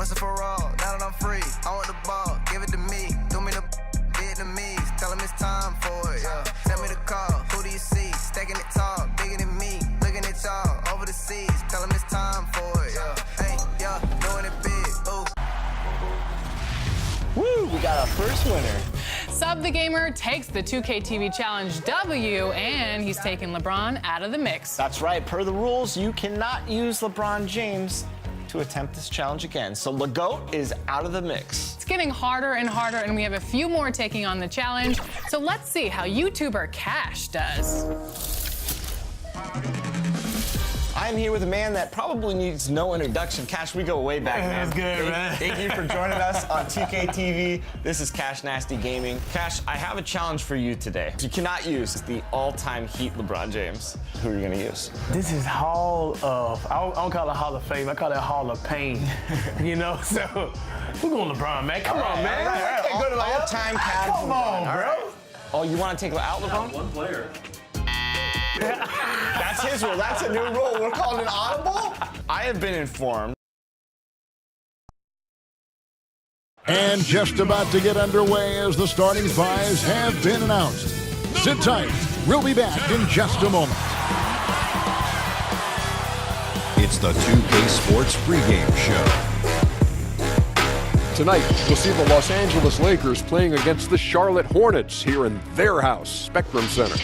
Once and for all, now that I'm free, I want the ball, give it to me. Do me the Vietnamese, tell him it's time for it, yeah. Send me the call, who do you see? Stacking it tall, bigger than me, looking at y'all, over the seas. Tell him it's time for it, yeah. Hey, yeah, doing it big, ooh. Woo, we got our first winner. Sub the Gamer takes the 2K TV Challenge W, and he's taking LeBron out of the mix. That's right. Per the rules, you cannot use LeBron James to attempt this challenge again. So LeGoat is out of the mix. It's getting harder and harder, and we have a few more taking on the challenge. So let's see how YouTuber Cash does. I'm here with a man that probably needs no introduction. Cash, we go way back, man. That's good, man. Thank you for joining us on 2K TV. This is Cash Nasty Gaming. Cash, I have a challenge for you today. You cannot use the all-time Heat LeBron James. Who are you going to use? This is Hall of, I don't call it Hall of Fame, I call it Hall of Pain. You know, so we're going LeBron, man. Come on, man. All right. I can't go to all-time Cavs. Come on, bro. Right. Oh, you want to take out LeBron? One player. That's his rule. That's a new rule. We're calling it audible? I have been informed. And just about to get underway as the starting fives have been announced. Sit tight. We'll be back in just a moment. It's the 2K Sports pregame show. Tonight, you'll see the Los Angeles Lakers playing against the Charlotte Hornets here in their house, Spectrum Center.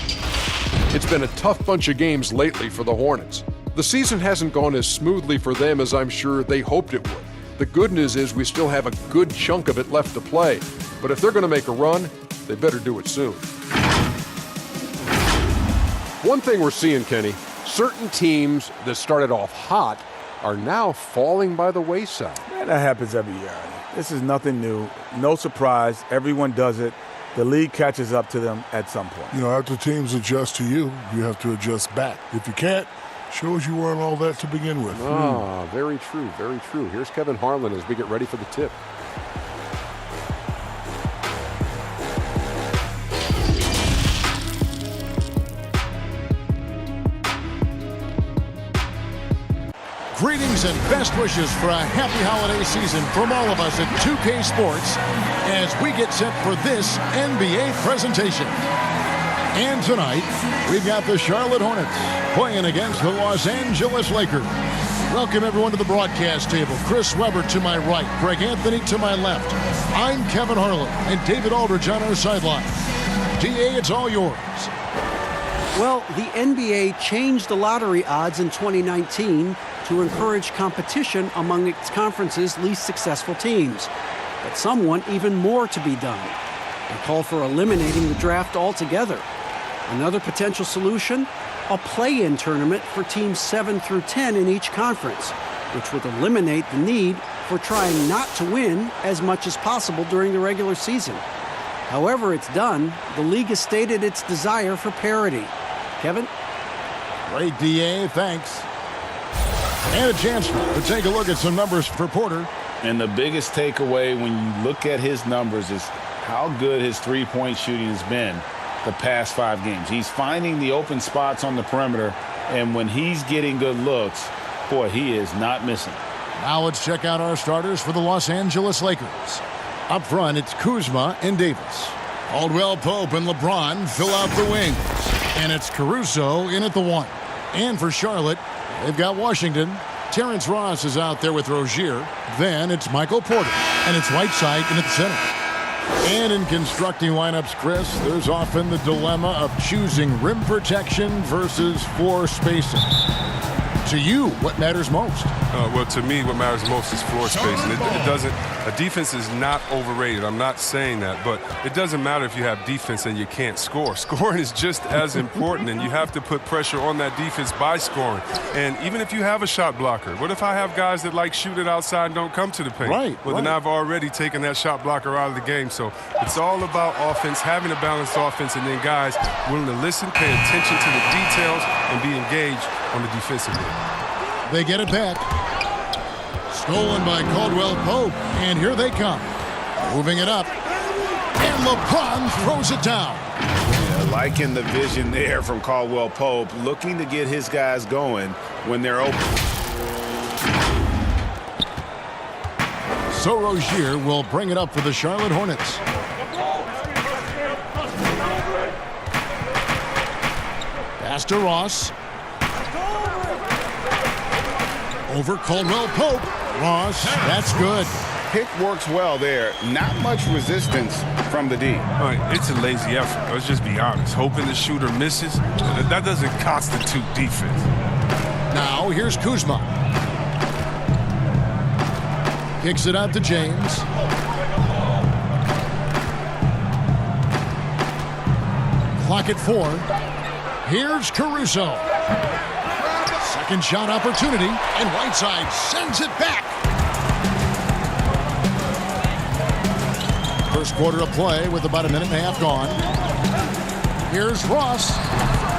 It's been a tough bunch of games lately for the Hornets. The season hasn't gone as smoothly for them as I'm sure they hoped it would. The good news is we still have a good chunk of it left to play. But if they're going to make a run, they better do it soon. One thing we're seeing, Kenny, certain teams that started off hot are now falling by the wayside. Man, that happens every year. This is nothing new. No surprise. Everyone does it. The league catches up to them at some point. You know, after teams adjust to you, you have to adjust back. If you can't, shows you weren't all that to begin with. Ah, very true, very true. Here's Kevin Harlan as we get ready for the tip. Greetings and best wishes for a happy holiday season from all of us at 2K Sports as we get set for this NBA presentation. And tonight, we've got the Charlotte Hornets playing against the Los Angeles Lakers. Welcome everyone to the broadcast table. Chris Webber to my right, Greg Anthony to my left. I'm Kevin Harlan and David Aldridge on our sideline. DA, it's all yours. Well, the NBA changed the lottery odds in 2019 to encourage competition among its conference's least successful teams. But some want even more to be done. They call for eliminating the draft altogether. Another potential solution? A play-in tournament for teams 7 through 10 in each conference, which would eliminate the need for trying not to win as much as possible during the regular season. However it's done, the league has stated its desire for parity. Kevin? Great, DA. Thanks. And a chance to take a look at some numbers for Porter. And the biggest takeaway when you look at his numbers is how good his three-point shooting has been the past 5 games. He's finding the open spots on the perimeter, and when he's getting good looks, boy, he is not missing. Now let's check out our starters for the Los Angeles Lakers. Up front, it's Kuzma and Davis. Caldwell Pope and LeBron fill out the wings. And it's Caruso in at the 1. And for Charlotte, they've got Washington. Terrence Ross is out there with Rozier. Then it's Michael Porter. And it's Whiteside in at the center. And in constructing lineups, Chris, there's often the dilemma of choosing rim protection versus floor spacing. To you, what matters most? Well, to me, what matters most is floor spacing. It doesn't. A defense is not overrated. I'm not saying that, but it doesn't matter if you have defense and you can't score. Scoring is just as important, and you have to put pressure on that defense by scoring. And even if you have a shot blocker, what if I have guys that like shoot it outside and don't come to the paint? Right. Well, then I've already taken that shot blocker out of the game. So it's all about offense, having a balanced offense, and then guys willing to listen, pay attention to the details, and be engaged on the defensive end. They get it back. Stolen by Caldwell Pope, and here they come. Moving it up. And LeBron throws it down. Yeah, liking the vision there from Caldwell Pope, looking to get his guys going when they're open. So Rozier will bring it up for the Charlotte Hornets. Pass to Ross. Over Caldwell Pope. Ross, that's good. Pick works well there. Not much resistance from the D. All right, it's a lazy effort. Let's just be honest. Hoping the shooter misses, that doesn't constitute defense. Now here's Kuzma. Kicks it out to James. Clock at 4. Here's Caruso. Second shot opportunity, and Whiteside sends it back. First quarter of play with about a minute and a half gone. Here's Ross.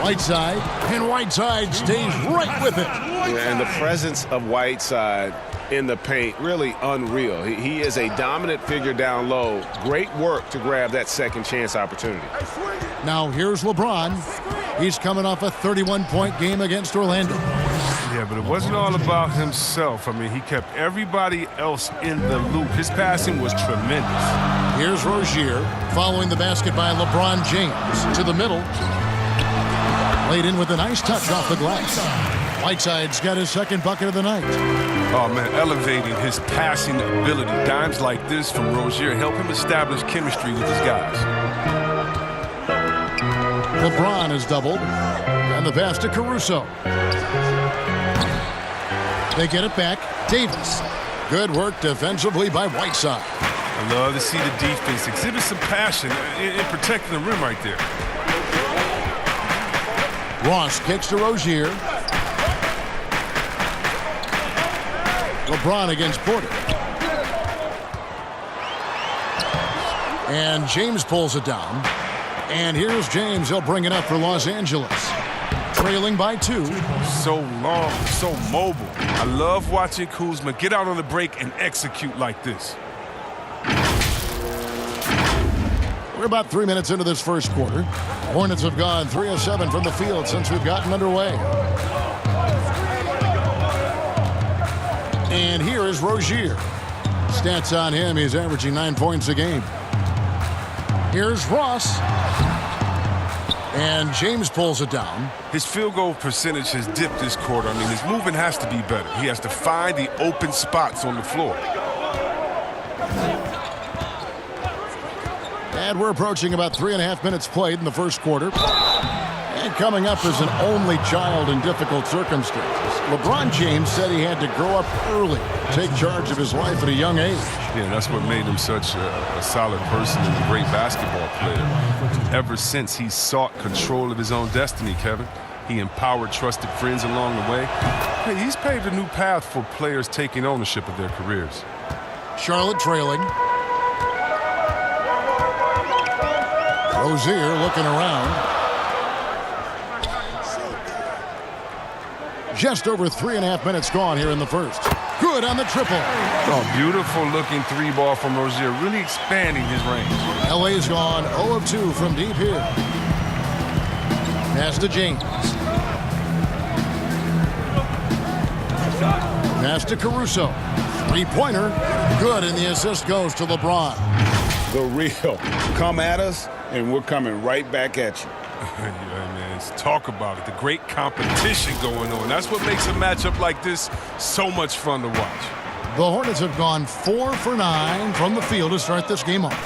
Whiteside, and Whiteside stays right with it. Yeah, and the presence of Whiteside in the paint, really unreal. He is a dominant figure down low. Great work to grab that second chance opportunity. Now here's LeBron. He's coming off a 31-point game against Orlando. Yeah, but it wasn't all about himself. I mean, he kept everybody else in the loop. His passing was tremendous. Here's Rozier following the basket by LeBron James to the middle. Laid in with a nice touch off the glass. Whiteside's got his second bucket of the night. Oh, man, elevating his passing ability. Dimes like this from Rozier help him establish chemistry with his guys. LeBron is doubled. And the pass to Caruso. They get it back. Davis. Good work defensively by Whiteside. I love to see the defense exhibit some passion in protecting the rim right there. Ross kicks to Rozier. LeBron against Porter. And James pulls it down. And here's James. He'll bring it up for Los Angeles. Trailing by 2. So long, so mobile. I love watching Kuzma get out on the break and execute like this. We're about 3 minutes into this first quarter. Hornets have gone 3 of 7 from the field since we've gotten underway. And here is Rozier. Stats on him, he's averaging 9 points a game. Here's Ross. And James pulls it down. His field goal percentage has dipped this quarter. I mean, his movement has to be better. He has to find the open spots on the floor. And we're approaching about 3.5 minutes played in the first quarter. And coming up is an only child in difficult circumstances. LeBron James said he had to grow up early, take charge of his life at a young age. Yeah, that's what made him such a solid person and a great basketball player. Ever since he sought control of his own destiny, Kevin, he empowered trusted friends along the way. Hey, he's paved a new path for players taking ownership of their careers. Charlotte trailing. Rozier looking around. Just over 3.5 minutes gone here in the first. Good on the triple. Oh, beautiful looking 3-ball from Rozier, really expanding his range. L.A.'s gone 0 of 2 from deep here. Pass to James. Pass to Caruso. 3-pointer. Good, and the assist goes to LeBron. The real. Come at us, and we're coming right back at you. Yeah, man, talk about it. The great competition going on. That's what makes a matchup like this so much fun to watch. The Hornets have gone 4 for 9 from the field to start this game off.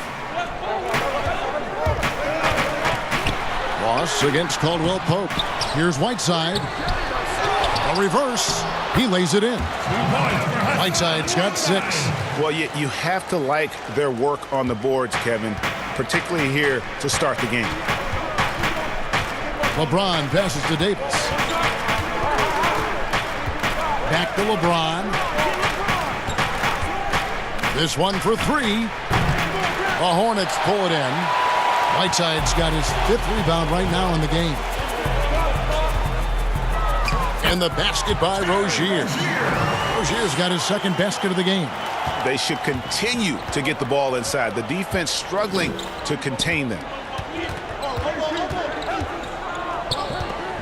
Ross against Caldwell Pope. Here's Whiteside. A reverse. He lays it in. Whiteside's got 6. Well, you have to like their work on the boards, Kevin, particularly here to start the game. LeBron passes to Davis. Back to LeBron. This one for 3. The Hornets pull it in. Whiteside's got his 5th rebound right now in the game. And the basket by Rozier. Rozier's got his 2nd basket of the game. They should continue to get the ball inside. The defense struggling to contain them.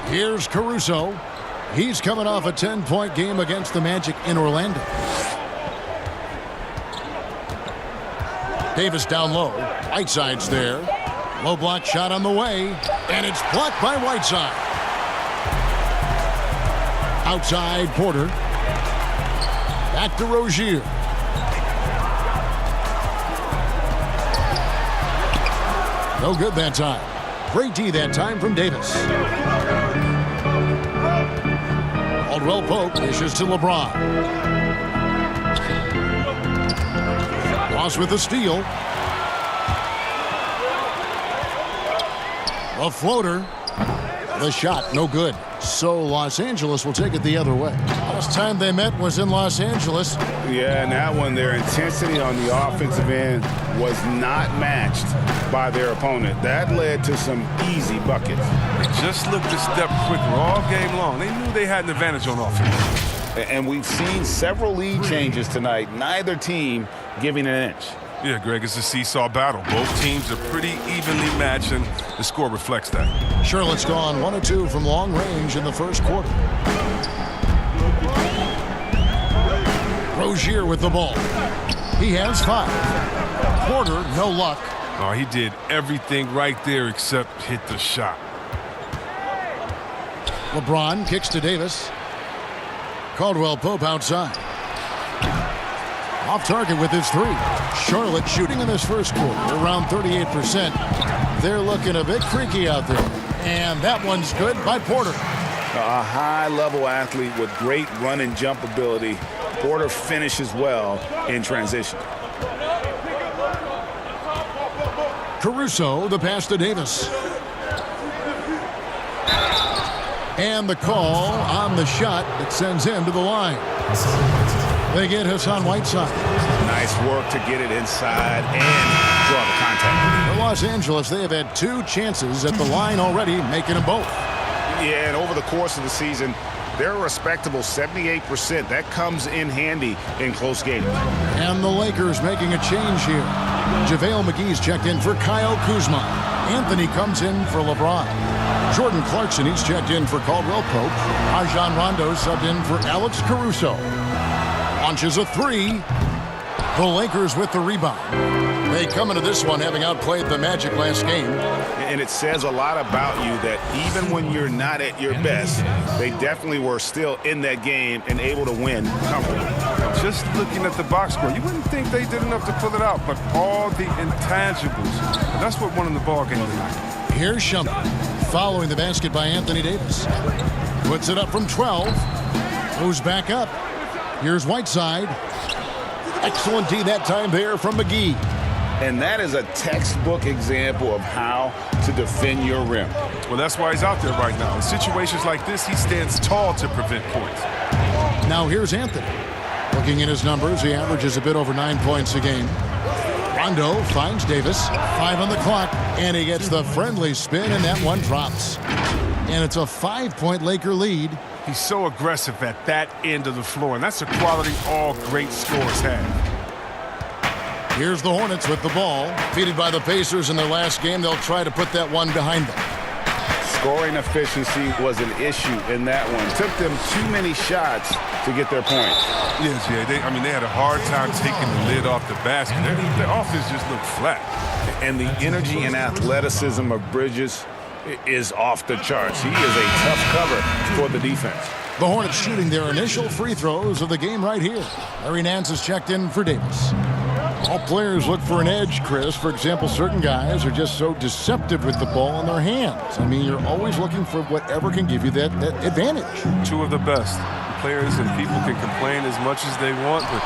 Here's Caruso. He's coming off a 10-point game against the Magic in Orlando. Davis down low. Whiteside's there. Low block shot on the way. And it's blocked by Whiteside. Outside Porter. Back to Rozier. No good that time. Great D that time from Davis. Caldwell Pope dishes to LeBron. Ross with the steal. A floater. The shot, no good. So Los Angeles will take it the other way. Last time they met was in Los Angeles. Yeah, and that one, their intensity on the offensive end was not matched by their opponent. That led to some easy buckets. They just looked a step quicker all game long. They knew they had an advantage on offense. And we've seen several lead changes tonight, neither team giving an inch. Yeah, Greg, it's a seesaw battle. Both teams are pretty evenly matched, and the score reflects that. Charlotte's gone 1 of 2 from long range in the first quarter. Rozier with the ball. He has 5. Porter, no luck. Oh, he did everything right there except hit the shot. LeBron kicks to Davis. Caldwell Pope outside. Off target with his 3. Charlotte shooting in this first quarter around 38%. They're looking a bit creaky out there. And that one's good by Porter. A high-level athlete with great run and jump ability. Porter finishes well in transition. Caruso, the pass to Davis. And the call on the shot that sends him to the line. They get Hassan Whiteside. Nice work to get it inside and draw the contact. For Los Angeles, they have had 2 chances at the line already, making them both. Yeah, and over the course of the season, they're a respectable 78%. That comes in handy in close games. And the Lakers making a change here. JaVale McGee's checked in for Kyle Kuzma. Anthony comes in for LeBron. Jordan Clarkson, he's checked in for Caldwell Pope. Rajon Rondo subbed in for Alex Caruso. Launches a 3. The Lakers with the rebound. They come into this one having outplayed the Magic last game. And it says a lot about you that even when you're not at your best, they definitely were still in that game and able to win comfortably. Just looking at the box score, you wouldn't think they did enough to pull it out, but all the intangibles, that's what won in the ball game tonight. Here's Shumpert, following the basket by Anthony Davis. Puts it up from 12. Moves back up. Here's Whiteside. Excellent D that time there from McGee. And that is a textbook example of how to defend your rim. Well, that's why he's out there right now. In situations like this, he stands tall to prevent points. Now here's Anthony. Looking at his numbers, he averages a bit over 9 points a game. Rondo finds Davis. 5 on the clock, and he gets the friendly spin, and that one drops. And it's a 5-point Laker lead. He's so aggressive at that end of the floor, and that's a quality all great scorers have. Here's the Hornets with the ball. Defeated by the Pacers in their last game, they'll try to put that one behind them. Scoring efficiency was an issue in that one. Took them too many shots to get their points. Yes, yeah. They had a hard time taking the lid off the basket. Their offense just looked flat. And the energy and athleticism of Bridges is off the charts. He is a tough cover for the defense. The Hornets shooting their initial free throws of the game right here. Larry Nance is checked in for Davis. All players look for an edge, Chris. For example, certain guys are just so deceptive with the ball in their hands. I mean, you're always looking for whatever can give you that advantage. 2 of the best. Players and people can complain as much as they want, but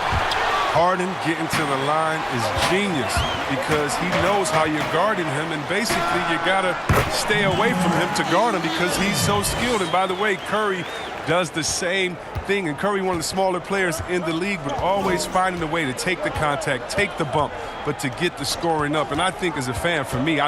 Harden getting to the line is genius because he knows how you're guarding him, and basically you got to stay away from him to guard him because he's so skilled. And by the way, Curry does the same thing, and Curry, one of the smaller players in the league, but always finding a way to take the contact, take the bump, but to get the scoring up. And I think as a fan for me,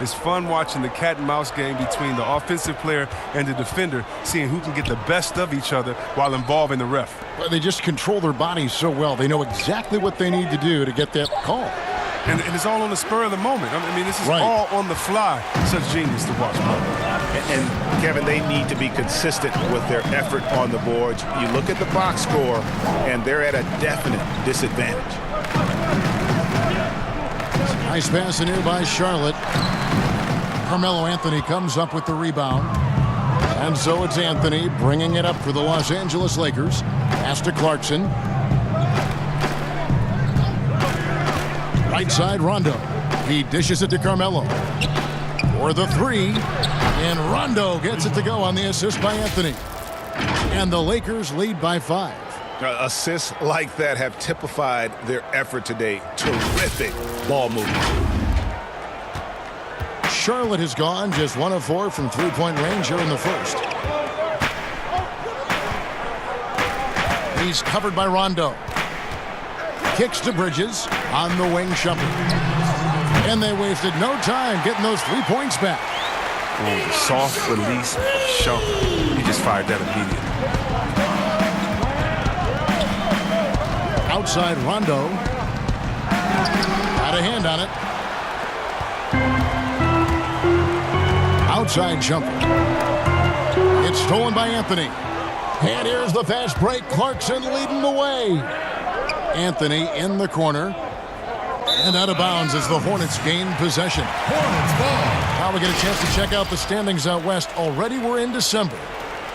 it's fun watching the cat and mouse game between the offensive player and the defender, seeing who can get the best of each other while involving the ref. Well, they just control their bodies so well. They know exactly what they need to do to get that call. And it's all on the spur of the moment. I mean, this is all on the fly. Such genius to watch. And Kevin, they need to be consistent with their effort on the boards. You look at the box score, and they're at a definite disadvantage. Nice pass in here by Charlotte. Carmelo Anthony comes up with the rebound. And so it's Anthony bringing it up for the Los Angeles Lakers. Pass to Clarkson. Right side, Rondo. He dishes it to Carmelo. For the three. And Rondo gets it to go on the assist by Anthony. And the Lakers lead by 5. Assists like that have typified their effort today. Terrific ball movement. Charlotte has gone just 1 of 4 from three-point range here in the first. He's covered by Rondo. Kicks to Bridges on the wing, Shumpert. And they wasted no time getting those 3 points back. Oh, the soft release Shumpert. He just fired that immediately. Outside Rondo. Got a hand on it. Outside Shumpert. It's stolen by Anthony. And here's the fast break. Clarkson leading the way. Anthony in the corner. And out of bounds as the Hornets gain possession. Hornets ball. Now we get a chance to check out the standings out west. Already we're in December.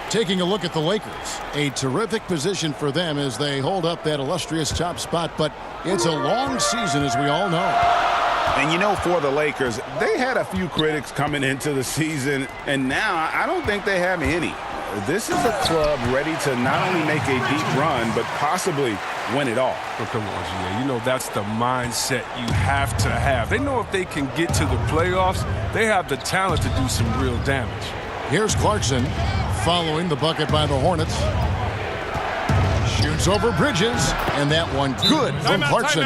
Taking a look at the Lakers. A terrific position for them as they hold up that illustrious top spot. But it's a long season, as we all know. And you know, for the Lakers, they had a few critics coming into the season, and now I don't think they have any. This is a club ready to not only make a deep run, but possibly win it all. Oh, come on, GA. You know that's the mindset you have to have. They know if they can get to the playoffs, they have the talent to do some real damage. Here's Clarkson following the bucket by the Hornets. Shoots over Bridges, and that one good from Clarkson.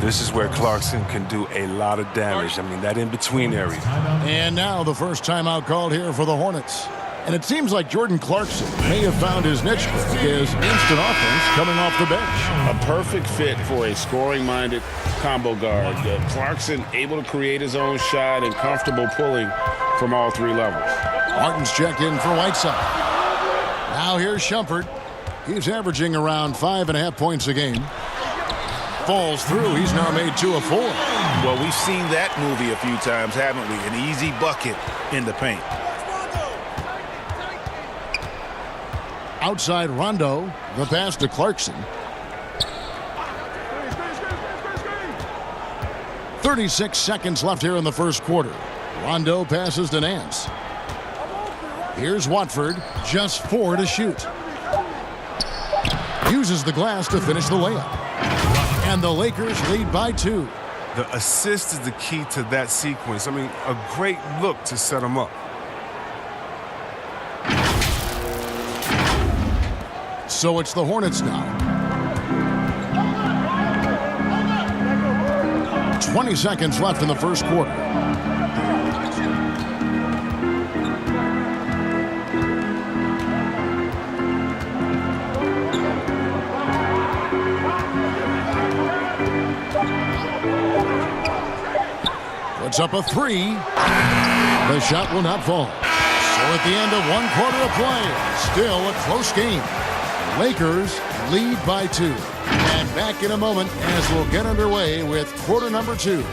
This is where Clarkson can do a lot of damage. I mean, that in-between area. And now the first timeout called here for the Hornets. And it seems like Jordan Clarkson may have found his niche, his instant offense coming off the bench. A perfect fit for a scoring-minded combo guard. Clarkson able to create his own shot and comfortable pulling from all 3 levels. Martin's checked in for Whiteside. Now here's Shumpert. He's averaging around 5.5 points a game. Falls through. He's now made 2 of 4. Well, we've seen that movie a few times, haven't we? An easy bucket in the paint. Outside Rondo, the pass to Clarkson. 36 seconds left here in the first quarter. Rondo passes to Nance. Here's Watford, just 4 to shoot. Uses the glass to finish the layup. And the Lakers lead by 2. The assist is the key to that sequence. I mean, a great look to set them up. So it's the Hornets now. 20 seconds left in the first quarter. Puts up a 3. The shot will not fall. So at the end of 1 quarter of play, still a close game. Lakers lead by 2. And back in a moment as we'll get underway with quarter number 2.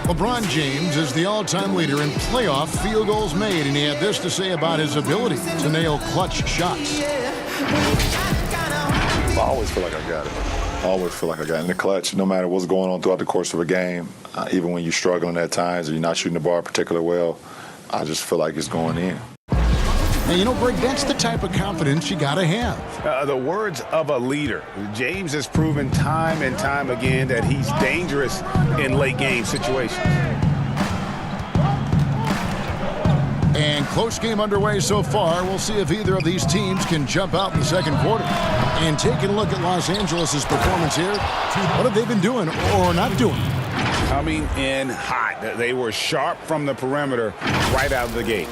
LeBron James is the all-time leader in playoff field goals made, and he had this to say about his ability to nail clutch shots. I always feel like I got it. I always feel like I got it in the clutch, no matter what's going on throughout the course of a game. Even when you're struggling at times or you're not shooting the ball particularly well, I just feel like it's going in. And you know, Greg, that's the type of confidence you got to have. The words of a leader. James has proven time and time again that he's dangerous in late game situations. And close game underway so far. We'll see if either of these teams can jump out in the second quarter. And taking a look at Los Angeles' performance here, what have they been doing or not doing? coming in hot. They were sharp from the perimeter right out of the gate.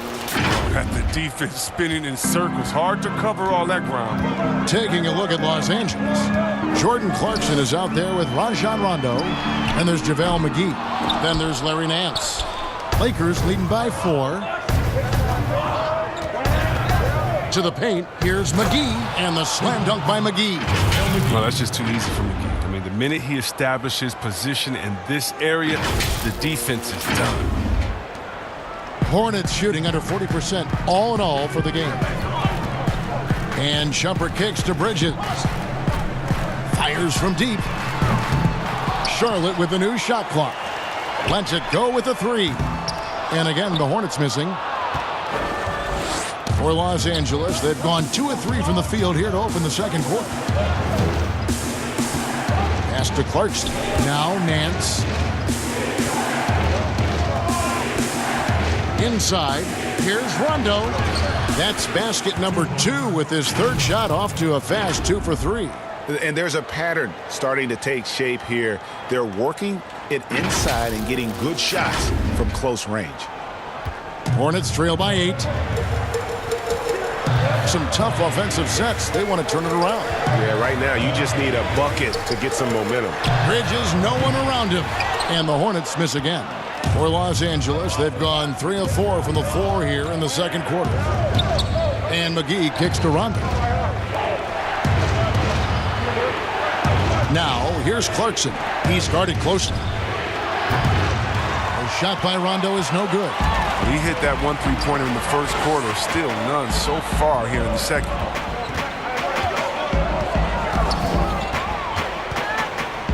Got the defense spinning in circles. Hard to cover all that ground. Taking a look at Los Angeles. Jordan Clarkson is out there with Rajon Rondo. And there's JaVale McGee. Then there's Larry Nance. Lakers leading by 4. To the paint, here's McGee, and the slam dunk by McGee. Well, that's just too easy for McGee. I mean, the minute he establishes position in this area, the defense is done. Hornets shooting under 40% all in all for the game. And Shumpert kicks to Bridges. Fires from deep. Charlotte with the new shot clock. Lets it go with a 3. And again, the Hornets missing. For Los Angeles, they've gone 2 of 3 from the field here to open the second quarter. Pass to Clarkson. Now Nance. Inside, here's Rondo. That's basket number 2 with his 3rd shot off to a fast 2 for 3. And there's a pattern starting to take shape here. They're working it inside and getting good shots from close range. Hornets trail by 8. Some tough offensive sets. They want to turn it around. Yeah, right now you just need a bucket to get some momentum. Bridges, no one around him. And the Hornets miss again. For Los Angeles, they've gone 3 of 4 from the floor here in the second quarter. And McGee kicks to Rondo. Now, here's Clarkson. He's guarded closely. A shot by Rondo is no good. He hit that 1 3-pointer in the first quarter. Still none so far here in the second.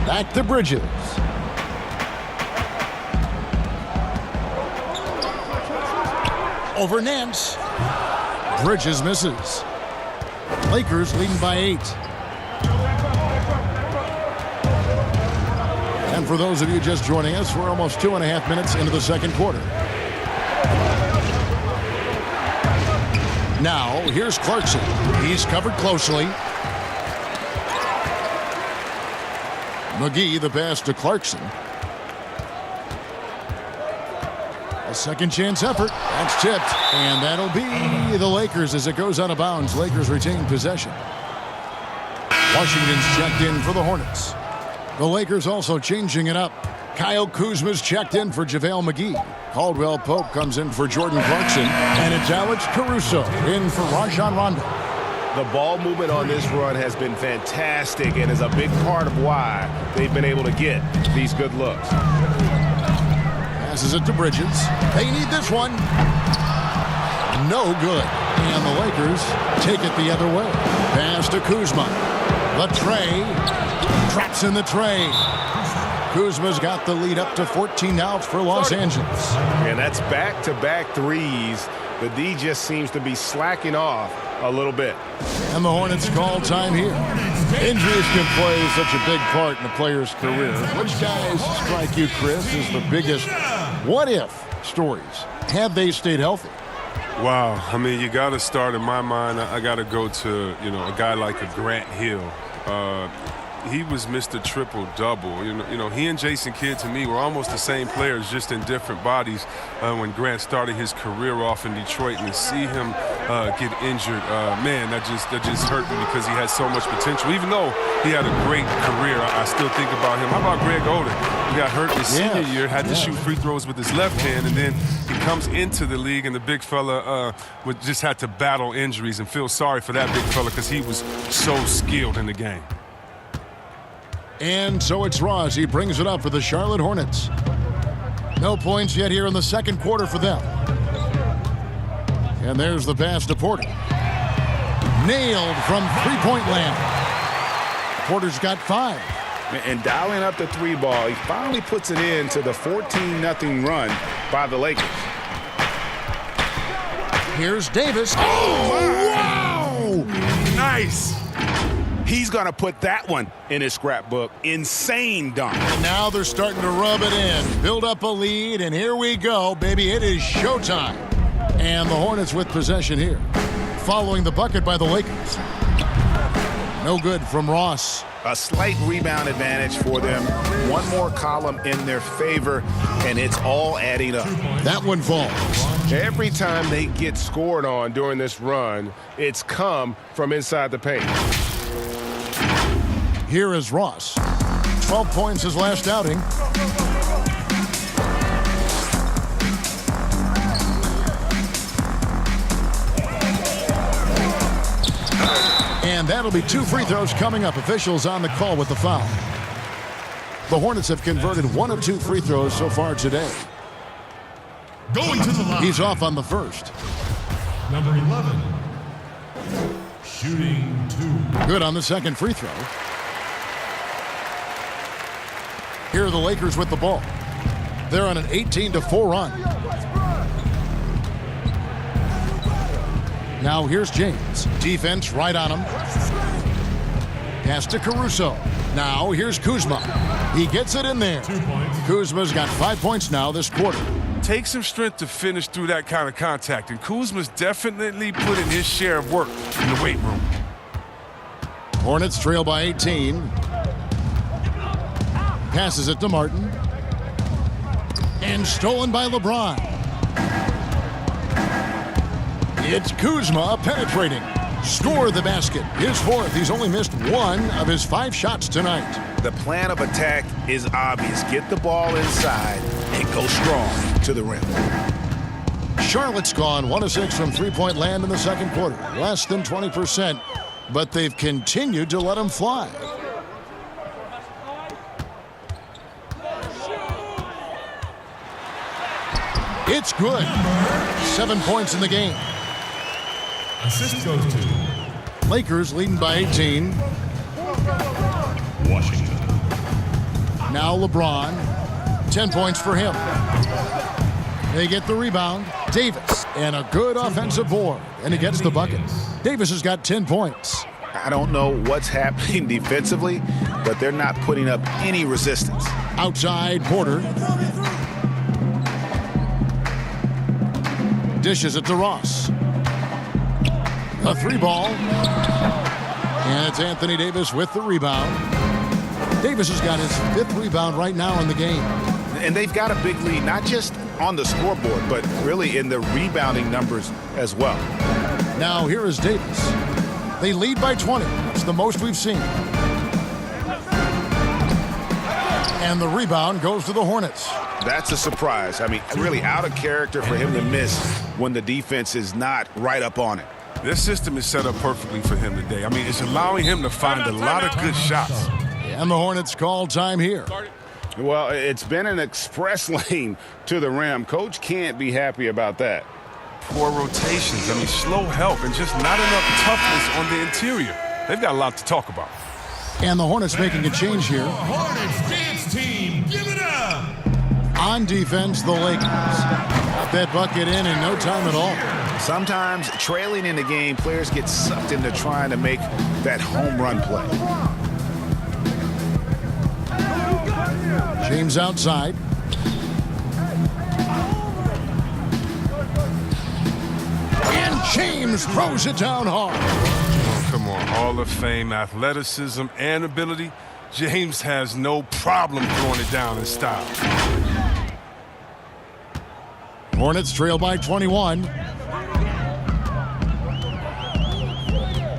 Back to Bridges. Over Nance. Bridges misses. Lakers leading by 8. And for those of you just joining us, we're almost 2.5 minutes into the second quarter. Now, here's Clarkson. He's covered closely. McGee, the pass to Clarkson. A second chance effort. That's tipped. And that'll be the Lakers as it goes out of bounds. Lakers retain possession. Washington's checked in for the Hornets. The Lakers also changing it up. Kyle Kuzma's checked in for JaVale McGee. Caldwell Pope comes in for Jordan Clarkson. And it's Alex Caruso in for Rajon Rondo. The ball movement on this run has been fantastic and is a big part of why they've been able to get these good looks. Passes it to Bridges. They need this one. No good. And the Lakers take it the other way. Pass to Kuzma. The tray. Traps in the tray. Kuzma's got the lead up to 14 now for Los Angeles. And that's back-to-back threes. The D just seems to be slacking off a little bit. And the Hornets call time here. Injuries can play such a big part in a player's career. Which guys strike you, Chris, as the biggest what-if stories? Have they stayed healthy? Wow. I mean, you got to start, in my mind, I got to go to, a guy like a Grant Hill. He was Mr. Triple-Double. You know, he and Jason Kidd, to me, were almost the same players, just in different bodies when Grant started his career off in Detroit. And to see him get injured, man, that just hurt me because he had so much potential. Even though he had a great career, I still think about him. How about Greg Oden? He got hurt his senior year, had to shoot free throws with his left hand, and then he comes into the league, and the big fella just had to battle injuries, and feel sorry for that big fella because he was so skilled in the game. And so it's Ross. He brings it up for the Charlotte Hornets. No points yet here in the second quarter for them. And there's the pass to Porter. Nailed from three-point land. Porter's got 5. And dialing up the 3 ball, he finally puts it into the 14-0 run by the Lakers. Here's Davis. Oh, wow! Nice. He's going to put that one in his scrapbook. Insane dunk. And now they're starting to rub it in. Build up a lead, and here we go, baby. It is showtime. And the Hornets with possession here. Following the bucket by the Lakers. No good from Ross. A slight rebound advantage for them. One more column in their favor, and it's all adding up. That one falls. Every time they get scored on during this run, it's come from inside the paint. Here is Ross. 12 points his last outing. And that'll be 2 free throws coming up. Officials on the call with the foul. The Hornets have converted 1 of 2 free throws so far today. Going to the line. He's off on the first. Number 11. Shooting 2. Good on the second free throw. Here are the Lakers with the ball. They're on an 18-4 run. Now here's James. Defense right on him. Pass to Caruso. Now here's Kuzma. He gets it in there. 2 points. Kuzma's got 5 points now this quarter. Takes some strength to finish through that kind of contact, and Kuzma's definitely put in his share of work in the weight room. Hornets trail by 18. Passes it to Martin. And stolen by LeBron. It's Kuzma penetrating. Score the basket. His fourth. He's only missed 1 of his 5 shots tonight. The plan of attack is obvious. Get the ball inside and go strong to the rim. Charlotte's gone 1 of 6 from three-point land in the second quarter. Less than 20%, but they've continued to let him fly. It's good. 7 points in the game. Assist goes to Lakers leading by 18. Washington. Now LeBron. 10 points for him. They get the rebound. Davis. And a good offensive board. And he gets the bucket. Davis has got 10 points. I don't know what's happening defensively, but they're not putting up any resistance. Outside Porter. Dishes it to Ross. A 3-ball. And it's Anthony Davis with the rebound. Davis has got his 5th rebound right now in the game. And they've got a big lead, not just on the scoreboard, but really in the rebounding numbers as well. Now here is Davis. They lead by 20. It's the most we've seen. And the rebound goes to the Hornets. That's a surprise. I mean, really out of character for him to miss when the defense is not right up on it. This system is set up perfectly for him today. I mean, it's allowing him to find a lot of good shots. And the Hornets call time here. Well, it's been an express lane to the rim. Coach can't be happy about that. Poor rotations. I mean, slow help and just not enough toughness on the interior. They've got a lot to talk about. And the Hornets making a change here. Hornets dance team, give it up! On defense, the Lakers. Got that bucket in no time at all. Sometimes trailing in the game, players get sucked into trying to make that home run play. James outside. And James throws it down hard. Oh, come on. Hall of Fame athleticism and ability. James has no problem throwing it down in style. Hornets trail by 21.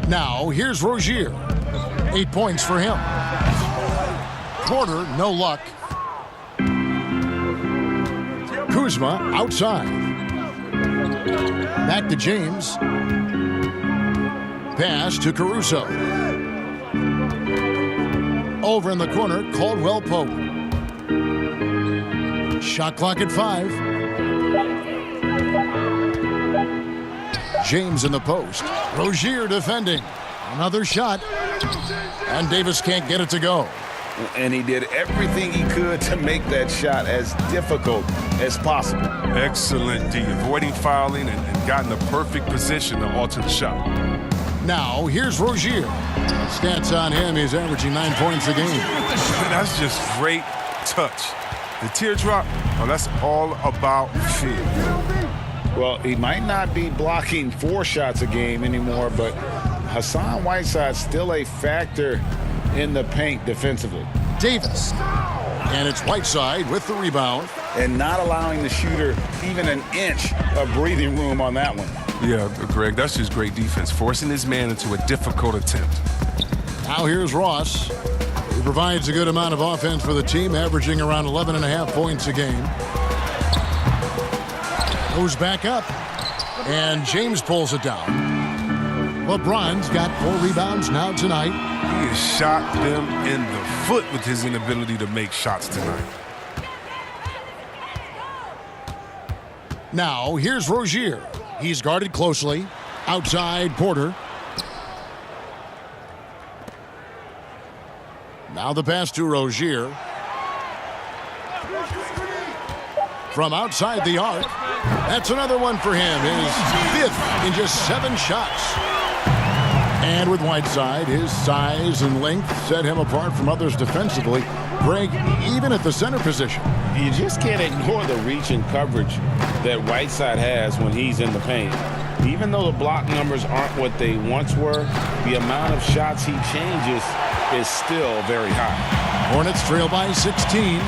Now, here's Rozier. 8 points for him. Porter, no luck. Kuzma outside. Back to James. Pass to Caruso. Over in the corner, Caldwell Pope. Shot clock at 5. James in the post. Rozier defending. Another shot. And Davis can't get it to go. And he did everything he could to make that shot as difficult as possible. Excellent D. Avoiding fouling and got in the perfect position to alter the shot. Now, here's Rozier. Stats on him, he's averaging 9 points a game. That's just great touch. The teardrop, well, that's all about feel. Well, he might not be blocking 4 shots a game anymore, but Hassan Whiteside's still a factor in the paint defensively. Davis. And it's Whiteside with the rebound. And not allowing the shooter even an inch of breathing room on that one. Yeah, Greg, that's just great defense, forcing his man into a difficult attempt. Now here's Ross. He provides a good amount of offense for the team, averaging around 11.5 points a game. Goes back up, and James pulls it down. LeBron's got 4 rebounds now tonight. He has shot them in the foot with his inability to make shots tonight. Now, here's Rozier. He's guarded closely. Outside, Porter. Now the pass to Rozier. From outside the arc. That's another one for him. His 5th in just 7 shots. And with Whiteside, his size and length set him apart from others defensively. Greg, even at the center position. You just can't ignore the reach and coverage that Whiteside has when he's in the paint. Even though the block numbers aren't what they once were, the amount of shots he changes is still very high. Hornets trail by 16.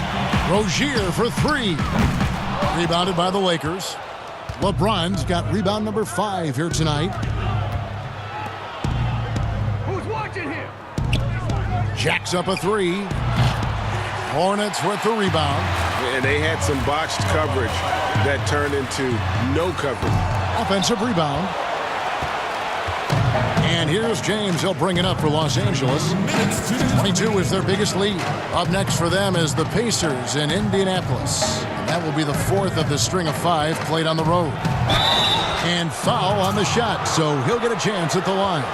Rozier for 3. Rebounded by the Lakers. LeBron's got rebound number 5 here tonight. Who's watching here? Jacks up a 3. Hornets with the rebound. And they had some botched coverage that turned into no coverage. Offensive rebound. And here's James. He'll bring it up for Los Angeles. 22 is their biggest lead. Up next for them is the Pacers in Indianapolis. And that will be the 4th of the string of 5 played on the road. And foul on the shot, so he'll get a chance at the line.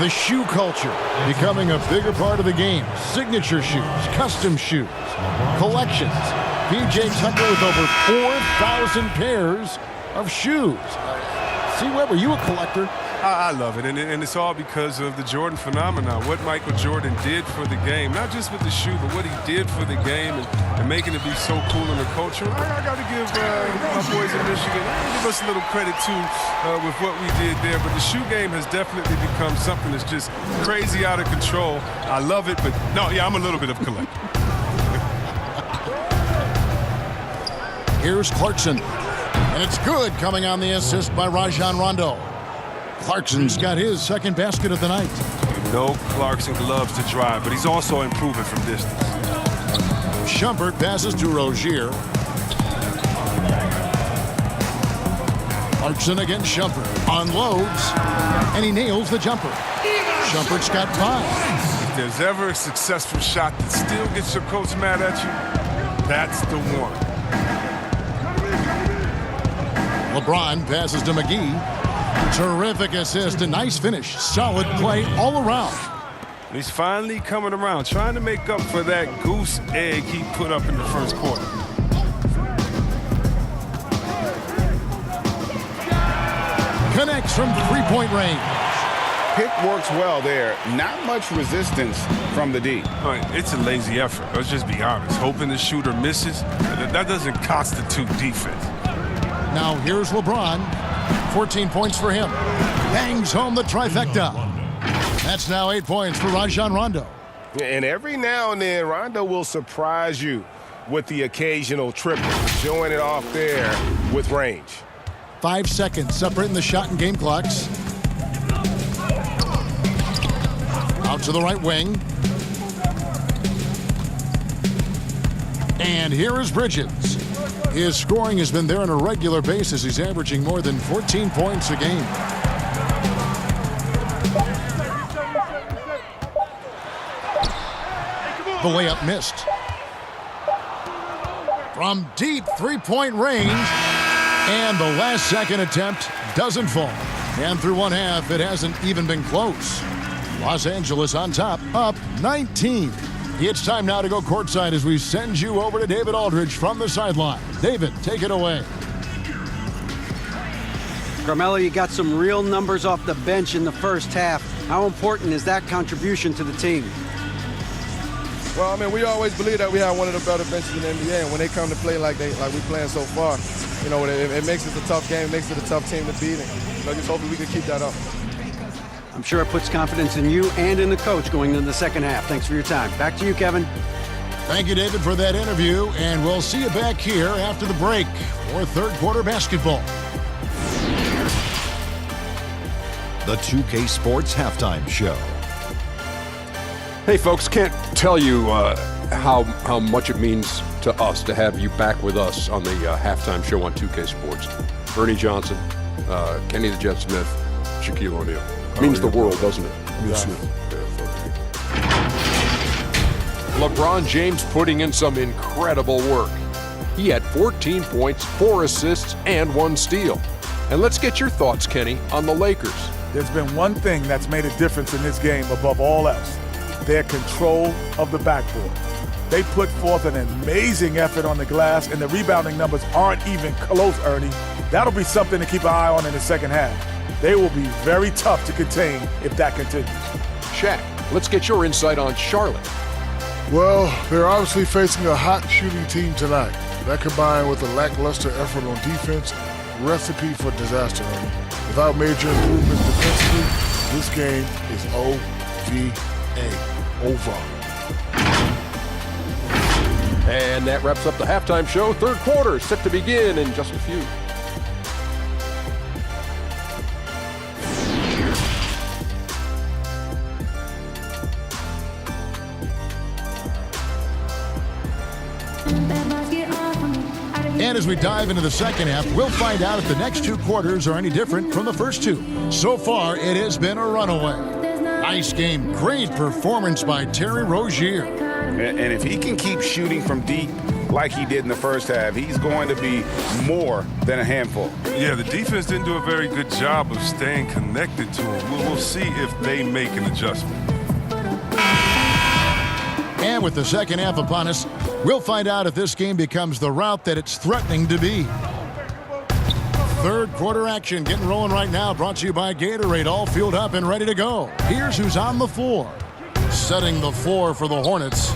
The shoe culture becoming a bigger part of the game. Signature shoes, custom shoes, collections. PJ Tucker with over 4,000 pairs of shoes. See, Webb, are you a collector? I love it, and it's all because of the Jordan phenomenon. What Michael Jordan did for the game, not just with the shoe, but what he did for the game and making it be so cool in the culture. I got to give my boys in Michigan, give us a little credit too with what we did there. But the shoe game has definitely become something that's just crazy out of control. I love it, but no, yeah, I'm a little bit of a collector. Here's Clarkson, and it's good, coming on the assist by Rajon Rondo. Clarkson's got his 2nd basket of the night. You know Clarkson loves to drive, but he's also improving from distance. Shumpert passes to Rozier. Clarkson against Shumpert. Unloads, and he nails the jumper. Shumpert's got 5. If there's ever a successful shot that still gets your coach mad at you, that's the one. LeBron passes to McGee. Terrific assist, a nice finish. Solid play all around. He's finally coming around, trying to make up for that goose egg he put up in the first quarter. Connects from 3-point range. Pick works well there. Not much resistance from the D. All right, it's a lazy effort. Let's just be honest. Hoping the shooter misses, that doesn't constitute defense. Now here's LeBron. 14 points for him. Bangs home the trifecta. That's now 8 points for Rajon Rondo. And every now and then, Rondo will surprise you with the occasional triple, showing it off there with range. 5 seconds separating the shot and game clocks. Out to the right wing. And here is Bridges. His scoring has been there on a regular basis. He's averaging more than 14 points a game. The layup missed. From deep 3-point range. And the last second attempt doesn't fall. And through 1 half, it hasn't even been close. Los Angeles on top, up 19. It's time now to go courtside as we send you over to David Aldridge from the sideline. David, take it away. Carmelo, you got some real numbers off the bench in the first half. How important is that contribution to the team? Well, I mean, we always believe that we have one of the better benches in the NBA, and when they come to play like we're playing so far, you know, it makes it a tough game, it makes it a tough team to beat, and just hopefully we can keep that up. I'm sure it puts confidence in you and in the coach going into the second half. Thanks for your time. Back to you, Kevin. Thank you, David, for that interview, and we'll see you back here after the break for third quarter basketball. The 2K Sports Halftime Show. Hey, folks, can't tell you how much it means to us to have you back with us on the halftime show on 2K Sports. Bernie Johnson, Kenny the Jet Smith, Shaquille O'Neal. Means the world, doesn't it? Yes, sir. LeBron James putting in some incredible work. He had 14 points, 4 assists, and 1 steal. And let's get your thoughts, Kenny, on the Lakers. There's been one thing that's made a difference in this game above all else: their control of the backboard. They put forth an amazing effort on the glass, and the rebounding numbers aren't even close, Ernie. That'll be something to keep an eye on in the second half. They will be very tough to contain if that continues. Shaq, let's get your insight on Charlotte. Well, they're obviously facing a hot shooting team tonight. That combined with a lackluster effort on defense, recipe for disaster. Without major improvements defensively, this game is OVA. Over. And that wraps up the halftime show. Third quarter set to begin in just a few. And as we dive into the second half, we'll find out if the next 2 quarters are any different from the first 2. So far, it has been a runaway. Nice game. Great performance by Terry Rozier. And if he can keep shooting from deep like he did in the first half, he's going to be more than a handful. Yeah, the defense didn't do a very good job of staying connected to him. We'll see if they make an adjustment. And with the second half upon us, we'll find out if this game becomes the route that it's threatening to be. Third quarter action getting rolling right now, brought to you by Gatorade, all fueled up and ready to go. Here's who's on the floor. Setting the floor for the Hornets.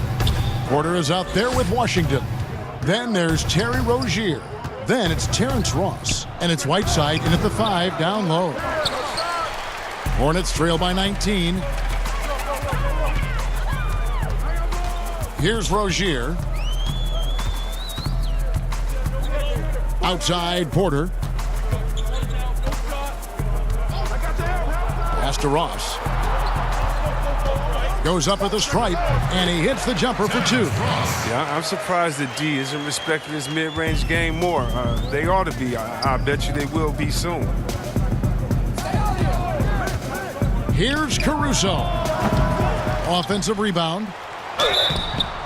Porter is out there with Washington. Then there's Terry Rozier. Then it's Terrence Ross. And it's Whiteside in at the 5 down low. Hornets trail by 19. Here's Rozier. Outside Porter. Pass to Ross. Goes up with a stripe, and he hits the jumper for 2. Yeah, I'm surprised that D isn't respecting his mid-range game more. They ought to be. I bet you they will be soon. Here's Caruso. Offensive rebound.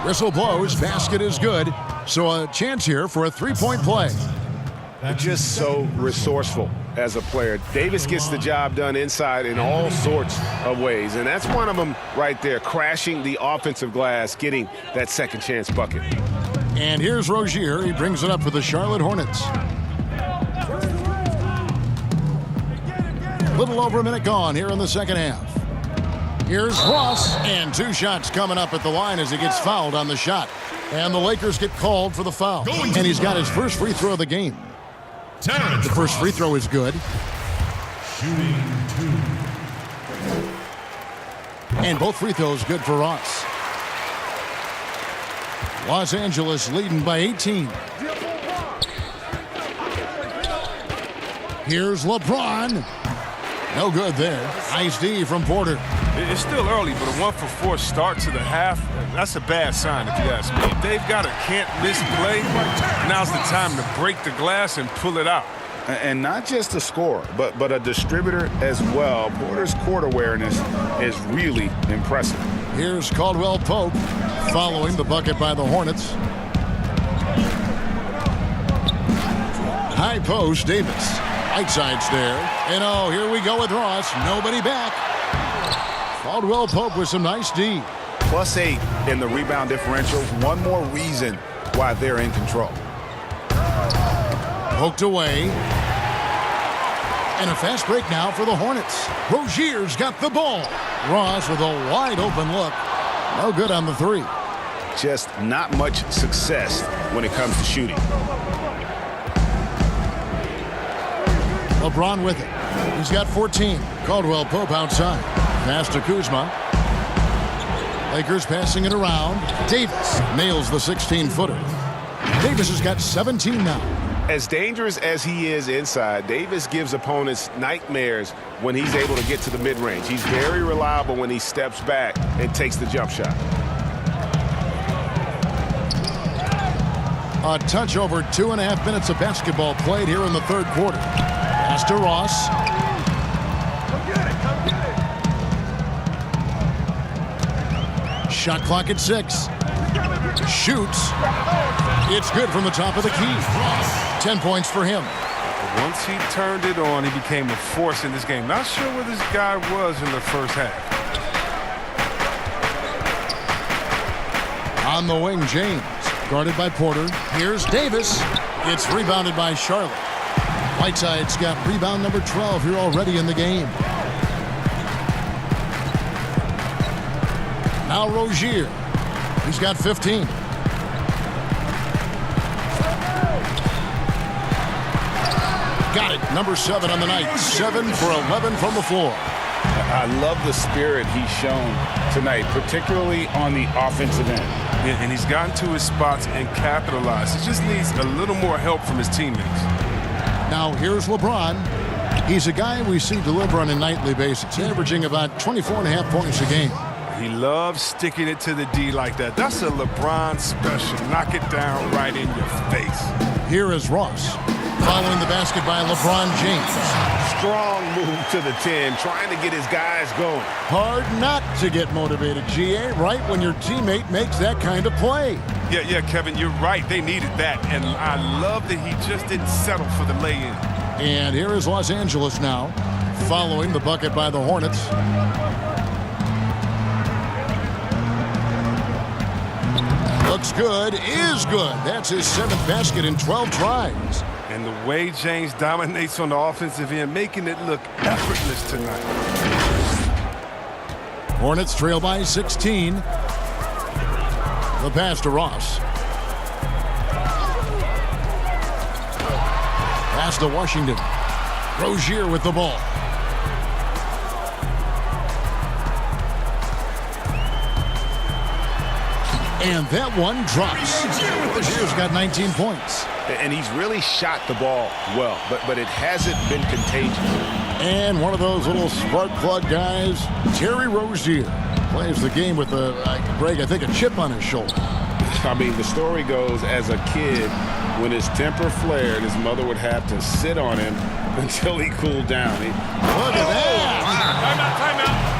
Whistle blows, basket is good. So a chance here for a 3-point play. Just so resourceful as a player. Davis gets the job done inside in all sorts of ways, and that's one of them right there, crashing the offensive glass, getting that second chance bucket. And here's Rozier. He brings it up for the Charlotte Hornets. Little over a minute gone here in the second half. Here's Ross, and 2 shots coming up at the line as he gets fouled on the shot. And the Lakers get called for the foul. And he's got his first free throw of the game. The first free throw is good. And both free throws good for Ross. Los Angeles leading by 18. Here's LeBron. No good there. Nice D from Porter. It's still early, but a 1-for-4 start to the half, that's a bad sign if you ask me. If they've got a can't-miss play, now's the time to break the glass and pull it out. And not just a scorer, but a distributor as well. Porter's court awareness is really impressive. Here's Caldwell Pope following the bucket by the Hornets. High post, Davis. Whiteside's there. And oh, here we go with Ross. Nobody back. Caldwell Pope with some nice D. +8 in the rebound differential. One more reason why they're in control. Poked away. And a fast break now for the Hornets. Rozier's got the ball. Ross with a wide open look. No good on the 3. Just not much success when it comes to shooting. LeBron with it. He's got 14. Caldwell Pope outside. Pass to Kuzma. Lakers passing it around. Davis nails the 16-footer. Davis has got 17 now. As dangerous as he is inside, Davis gives opponents nightmares when he's able to get to the mid-range. He's very reliable when he steps back and takes the jump shot. A touch over 2.5 minutes of basketball played here in the third quarter. Pass to Ross. Shot clock at 6. Shoots. It's good from the top of the key. 10 points for him. Once he turned it on, he became a force in this game. Not sure where this guy was in the first half. On the wing, James. Guarded by Porter. Here's Davis. It's rebounded by Charlotte. Whiteside's got rebound number 12 here already in the game. Now Rozier. He's got 15. Got it. Number 7 on the night. 7 for 11 from the floor. I love the spirit he's shown tonight, particularly on the offensive end. Yeah, and he's gotten to his spots and capitalized. He just needs a little more help from his teammates. Now here's LeBron. He's a guy we see deliver on a nightly basis, averaging about 24.5 points a game. He loves sticking it to the D like that. That's a LeBron special. Knock it down right in your face. Here is Ross. Following the basket by LeBron James. Strong move to the 10, trying to get his guys going. Hard not to get motivated, GA, right when your teammate makes that kind of play. Yeah, Kevin, you're right. They needed that. And I love that he just didn't settle for the lay-in. And here is Los Angeles now, following the bucket by the Hornets. Looks good, is good. That's his 7th basket in 12 tries. And the way James dominates on the offensive end, making it look effortless tonight. Hornets trail by 16. The pass to Ross. Pass to Washington. Rozier with the ball. And that one drops. Rozier's got 19 points. And he's really shot the ball well, but it hasn't been contagious. And one of those little spark plug guys, Terry Rozier, plays the game with Greg, I think, a chip on his shoulder. I mean, the story goes, as a kid, when his temper flared, his mother would have to sit on him until he cooled down. Look at that! Timeout.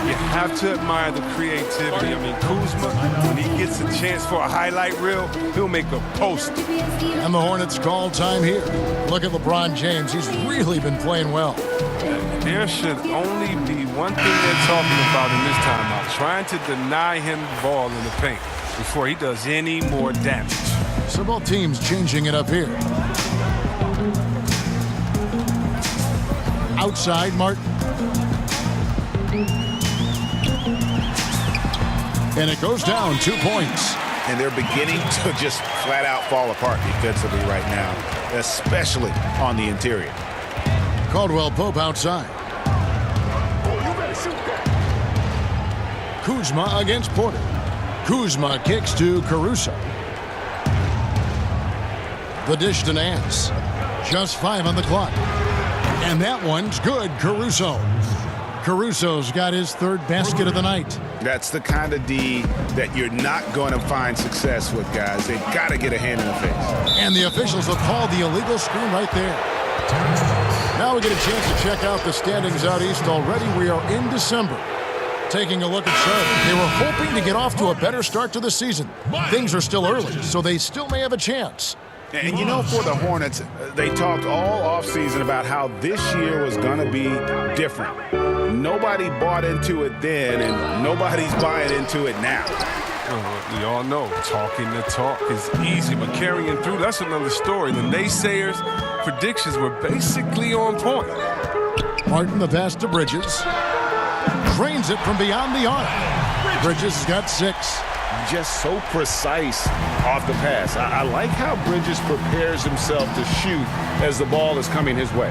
You have to admire the creativity. I mean, Kuzma, when he gets a chance for a highlight reel, he'll make a post. And the Hornets call time here. Look at LeBron James. He's really been playing well. There should only be one thing they're talking about in this timeout, trying to deny him the ball in the paint before he does any more damage. So both teams changing it up here. Outside, Martin. And it goes down 2 points. And they're beginning to just flat out fall apart defensively right now, especially on the interior. Caldwell Pope outside. Kuzma against Porter. Kuzma kicks to Caruso. The dish to Nance. Just 5 on the clock. And that one's good, Caruso. Caruso's got his 3rd basket of the night. That's the kind of D that you're not going to find success with, guys. They've got to get a hand in the face. And the officials have called the illegal screen right there. Now we get a chance to check out the standings out east already. We are in December. Taking a look at Charlotte. They were hoping to get off to a better start to the season. Things are still early, so they still may have a chance. And you know, for the Hornets, they talked all offseason about how this year was going to be different. Nobody bought into it then, and nobody's buying into it now. We all know talking the talk is easy, but carrying through, that's another story. The naysayers' predictions were basically on point. Martin, the pass to Bridges. Drains it from beyond the arc. Bridges has got 6. Just so precise off the pass. I like how Bridges prepares himself to shoot as the ball is coming his way.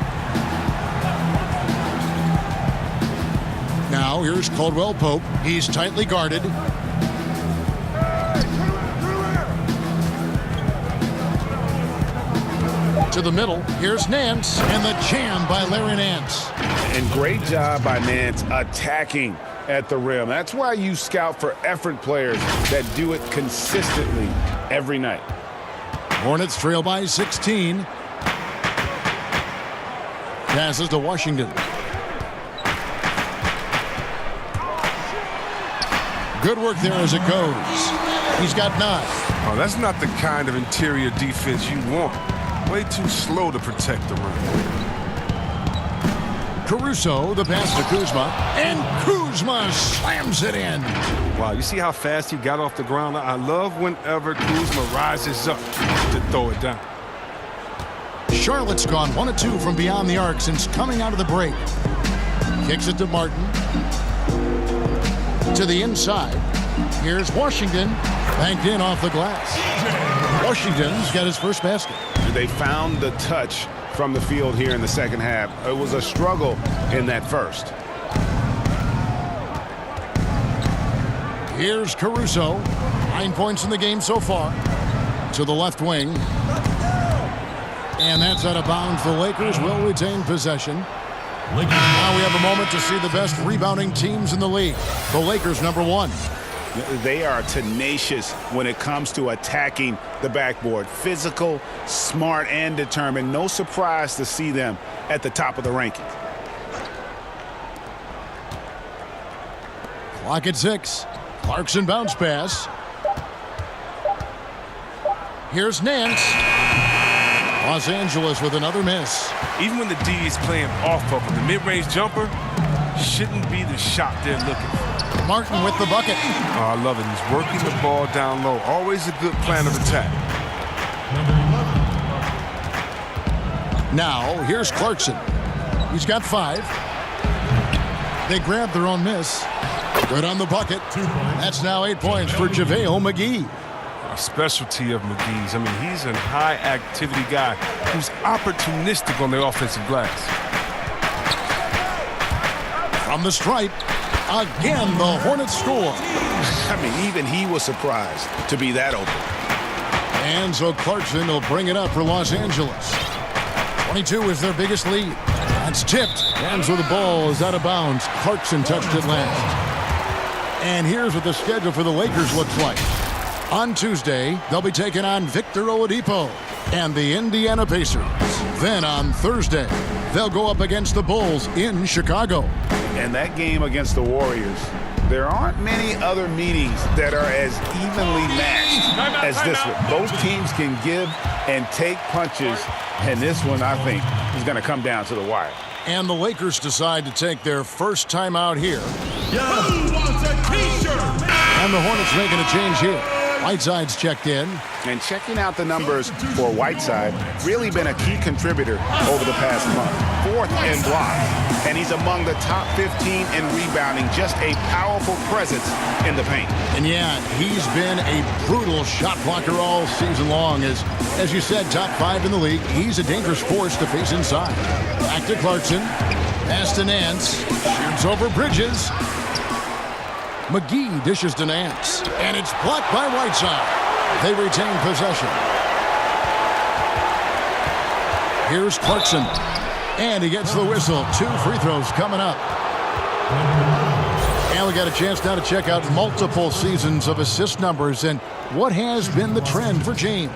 Now here's Caldwell Pope. He's tightly guarded. To the middle. Here's Nance. And the jam by Larry Nance. And great job by Nance attacking at the rim. That's why you scout for effort players that do it consistently every night. Hornets trail by 16. Passes to Washington. Good work there as it goes. He's got 9. Oh, that's not the kind of interior defense you want. Way too slow to protect the rim. Caruso, the pass to Kuzma, and Kuzma slams it in. Wow, you see how fast he got off the ground? I love whenever Kuzma rises up to throw it down. Charlotte's gone 1 of 2 from beyond the arc since coming out of the break. Kicks it to Martin. To the inside. Here's Washington. Banked in off the glass. Washington's got his first basket. They found the touch from the field here in the second half. It was a struggle in that first. Here's Caruso. 9 points in the game so far. To the left wing. And that's out of bounds. The Lakers will retain possession. Now we have a moment to see the best rebounding teams in the league. The Lakers, number 1. They are tenacious when it comes to attacking the backboard. Physical, smart, and determined. No surprise to see them at the top of the rankings. Clock at 6. Clarkson bounce pass. Here's Nance. Los Angeles with another miss. Even when the D is playing off of him, the mid-range jumper shouldn't be the shot they're looking for. Martin with the bucket. Oh, I love it. He's working the ball down low. Always a good plan of attack. Now, here's Clarkson. He's got 5. They grab their own miss. Good on the bucket. That's now 8 points for JaVale McGee. A specialty of McGee's. I mean, he's a high-activity guy who's opportunistic on the offensive glass. From the stripe. Again, the Hornets score. I mean, even he was surprised to be that open. And so Clarkson will bring it up for Los Angeles. 22 is their biggest lead. That's tipped. Hands with the ball is out of bounds. Clarkson touched it last. And here's what the schedule for the Lakers looks like. On Tuesday, they'll be taking on Victor Oladipo and the Indiana Pacers. Then on Thursday, they'll go up against the Bulls in Chicago. And that game against the Warriors, there aren't many other meetings that are as evenly matched as this one. Both teams can give and take punches, and this one, I think, is going to come down to the wire. And the Lakers decide to take their first time out here. Who wants a t-shirt? And the Hornets making a change here. Whiteside's checked in. And checking out the numbers for Whiteside, really been a key contributor over the past month. 4th in blocks, and he's among the top 15 in rebounding. Just a powerful presence in the paint. And yeah, he's been a brutal shot blocker all season long. As you said, top 5 in the league. He's a dangerous force to face inside. Back to Clarkson. Pass to Nance. Shoots over Bridges. McGee dishes to Nance. And it's blocked by Whiteside. They retain possession. Here's Clarkson. And he gets the whistle. 2 free throws coming up. And we got a chance now to check out multiple seasons of assist numbers and what has been the trend for James.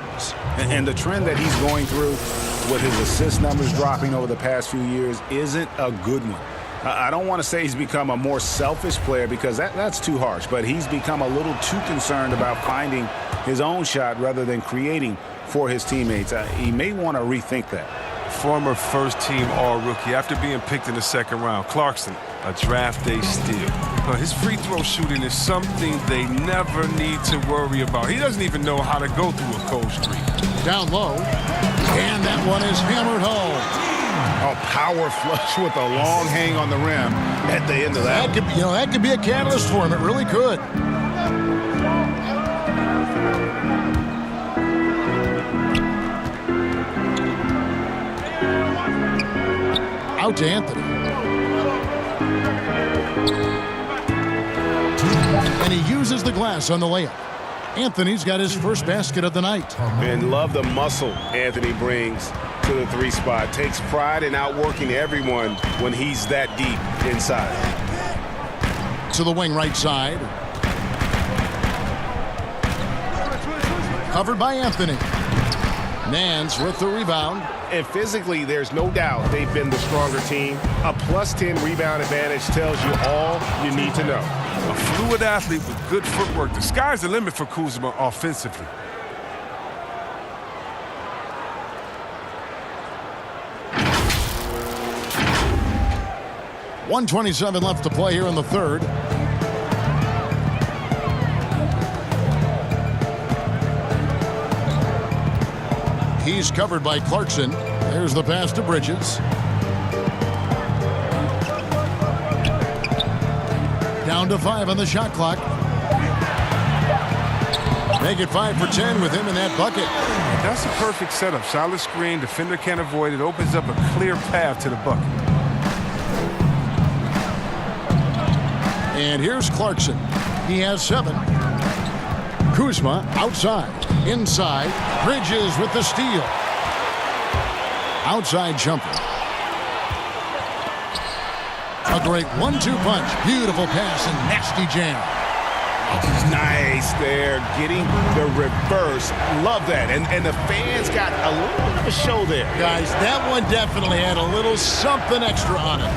And the trend that he's going through with his assist numbers dropping over the past few years isn't a good one. I don't want to say he's become a more selfish player because that's too harsh, but he's become a little too concerned about finding his own shot rather than creating for his teammates. He may want to rethink that. Former first-team All-Rookie after being picked in the second round. Clarkson, a draft day steal. His free throw shooting is something they never need to worry about. He doesn't even know how to go through a cold streak. Down low, and that one is hammered home. A power flush with a long hang on the rim at the end of that. That could be a catalyst for him. It really could. Out to Anthony. And he uses the glass on the layup. Anthony's got his first basket of the night. And love the muscle Anthony brings to the 3 spot. Takes pride in outworking everyone when he's that deep inside. To the wing right side. Covered by Anthony. Nance with the rebound. And physically, there's no doubt they've been the stronger team. A +10 rebound advantage tells you all you need to know. A fluid athlete with good footwork. The sky's the limit for Kuzma offensively. .127 left to play here in the third. He's covered by Clarkson. There's the pass to Bridges. Down to 5 on the shot clock. Make it 5 for 10 with him in that bucket. That's a perfect setup. Solid screen. Defender can't avoid it. Opens up a clear path to the bucket. And here's Clarkson. He has 7. Kuzma outside. Inside. Bridges with the steal. Outside jumper. A great 1-2 punch. Beautiful pass and nasty jam. Nice there, getting the reverse. Love that. And the fans got a little bit of a show there. Guys, that one definitely had a little something extra on it.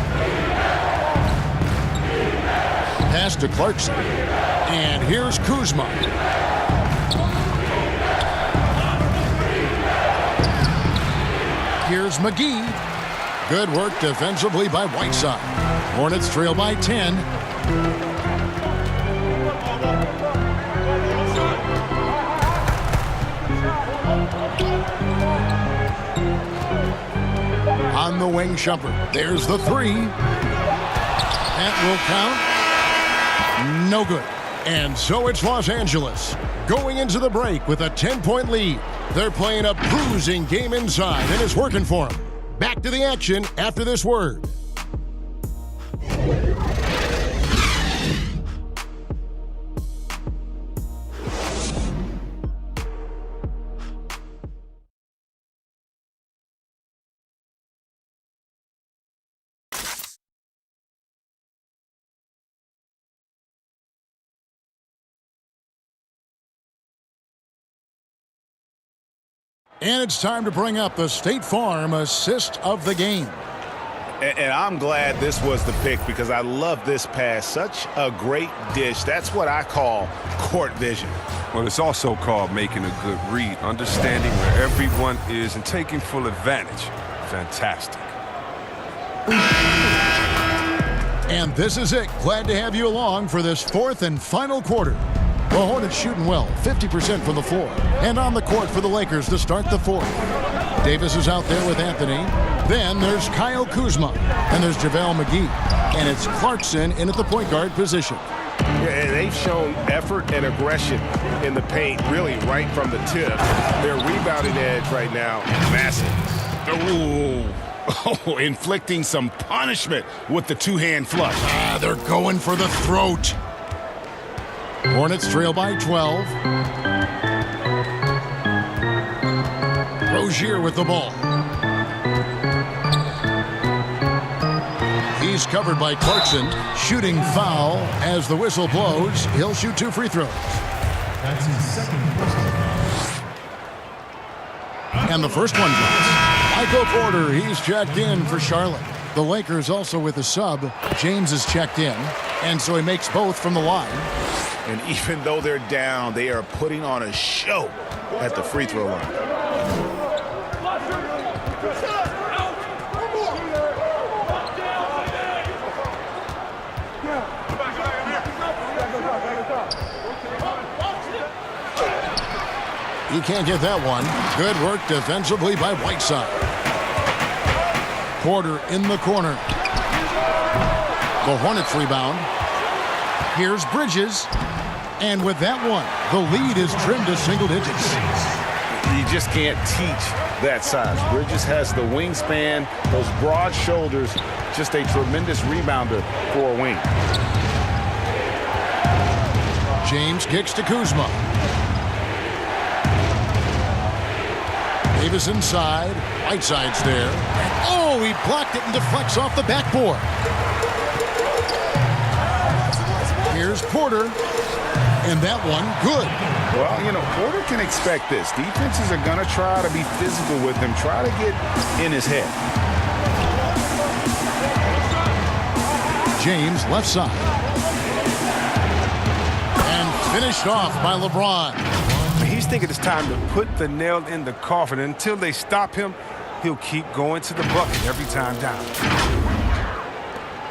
Pass to Clarkson. And here's Kuzma. Here's McGee. Good work defensively by Whiteside. Hornets trail by 10. On the wing, Shumpert. There's the 3. That will count. No good. And so it's Los Angeles going into the break with a 10-point lead. They're playing a bruising game inside, and it's working for them. Back to the action after this word. And it's time to bring up the State Farm assist of the game. And I'm glad this was the pick because I love this pass. Such a great dish. That's what I call court vision. Well, it's also called making a good read, understanding where everyone is and taking full advantage. Fantastic. And this is it. Glad to have you along for this 4th and final quarter. The Hornets shooting well, 50% from the floor. And on the court for the Lakers to start the 4th. Davis is out there with Anthony. Then there's Kyle Kuzma. And there's JaVale McGee. And it's Clarkson in at the point guard position. Yeah, and they've shown effort and aggression in the paint, really right from the tip. Their rebounding edge right now, massive. Oh, inflicting some punishment with the 2-hand flush. They're going for the throat. Hornets trail by 12. Rozier with the ball. He's covered by Clarkson. Shooting foul as the whistle blows. He'll shoot 2 free throws. That's his second personal. And the first one drops. Michael Porter, he's checked in for Charlotte. The Lakers also with a sub. James is checked in, and so he makes both from the line. And even though they're down, they are putting on a show at the free throw line. He can't get that one. Good work defensively by Whiteside. Porter in the corner. The Hornets rebound. Here's Bridges. And with that one, the lead is trimmed to single digits. You just can't teach that size. Bridges has the wingspan, those broad shoulders, just a tremendous rebounder for a wing. James kicks to Kuzma. Davis inside. Whiteside's there. Oh, he blocked it and deflects off the backboard. Here's Porter. And that one, good. Well, you know, Porter can expect this. Defenses are going to try to be physical with him, try to get in his head. James left side. And finished off by LeBron. He's thinking it's time to put the nail in the coffin. Until they stop him, he'll keep going to the bucket every time down.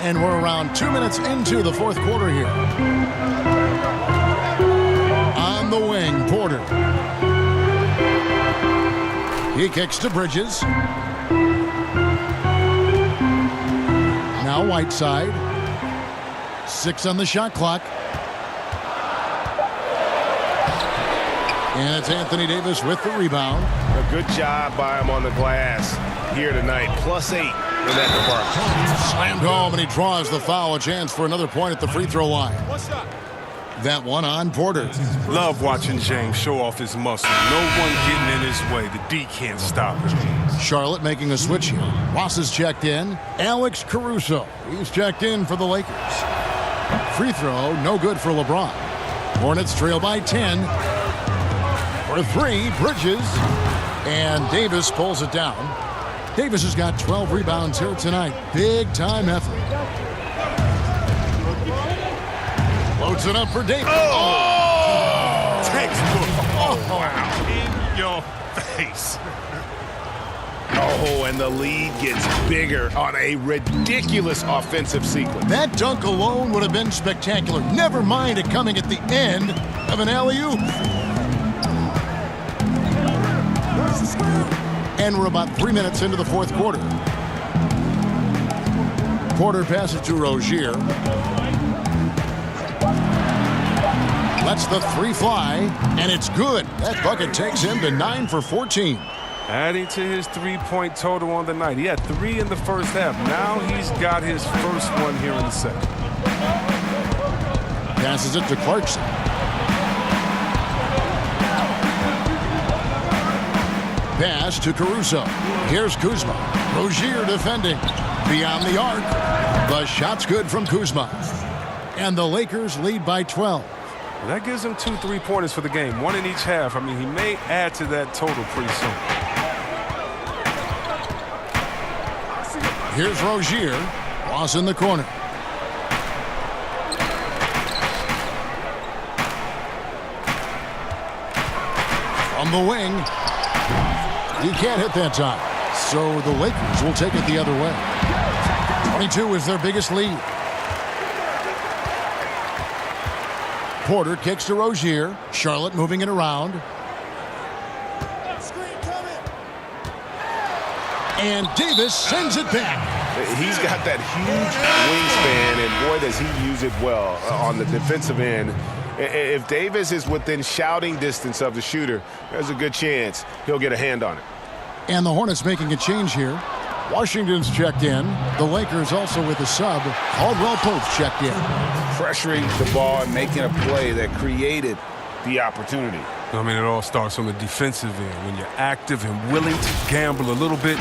And we're around 2 minutes into the fourth quarter here. On the wing, Porter. He kicks to Bridges. Now Whiteside. 6 on the shot clock. And it's Anthony Davis with the rebound. A good job by him on the glass here tonight. +8 in that department. Slammed home, and he draws the foul. A chance for another point at the free throw line. That one on Porter. Love watching James show off his muscle. No one getting in his way. The D can't stop him. Charlotte making a switch here. Ross is checked in. Alex Caruso. He's checked in for the Lakers. Free throw, no good for LeBron. Hornets trail by 10. For 3, Bridges. And Davis pulls it down. Davis has got 12 rebounds here tonight. Big time effort. Loads it up for Davis. Oh! Textbook. Oh, wow. In your face. Oh, and the lead gets bigger on a ridiculous offensive sequence. That dunk alone would have been spectacular. Never mind it coming at the end of an alley-oop. And we're about 3 minutes into the fourth quarter. Porter passes to Rozier. Lets the 3 fly, and it's good. That bucket takes him to 9 for 14. Adding to his 3-point total on the night. He had 3 in the first half. Now he's got his first one here in the second. Passes it to Clarkson. Pass to Caruso. Here's Kuzma. Rozier defending. Beyond the arc. The shot's good from Kuzma. And the Lakers lead by 12. That gives him 2 3-pointers for the game. 1 in each half. I mean, he may add to that total pretty soon. Here's Rozier. Ross in the corner. From the wing. He can't hit that time. So the Lakers will take it the other way. 22 is their biggest lead. Porter kicks to Rozier. Charlotte moving it around. And Davis sends it back. He's got that huge wingspan, and boy, does he use it well on the defensive end. If Davis is within shouting distance of the shooter, there's a good chance he'll get a hand on it. And the Hornets making a change here. Washington's checked in. The Lakers also with a sub. Caldwell Pope's checked in. Pressuring the ball and making a play that created the opportunity. I mean, it all starts on the defensive end. When you're active and willing to gamble a little bit,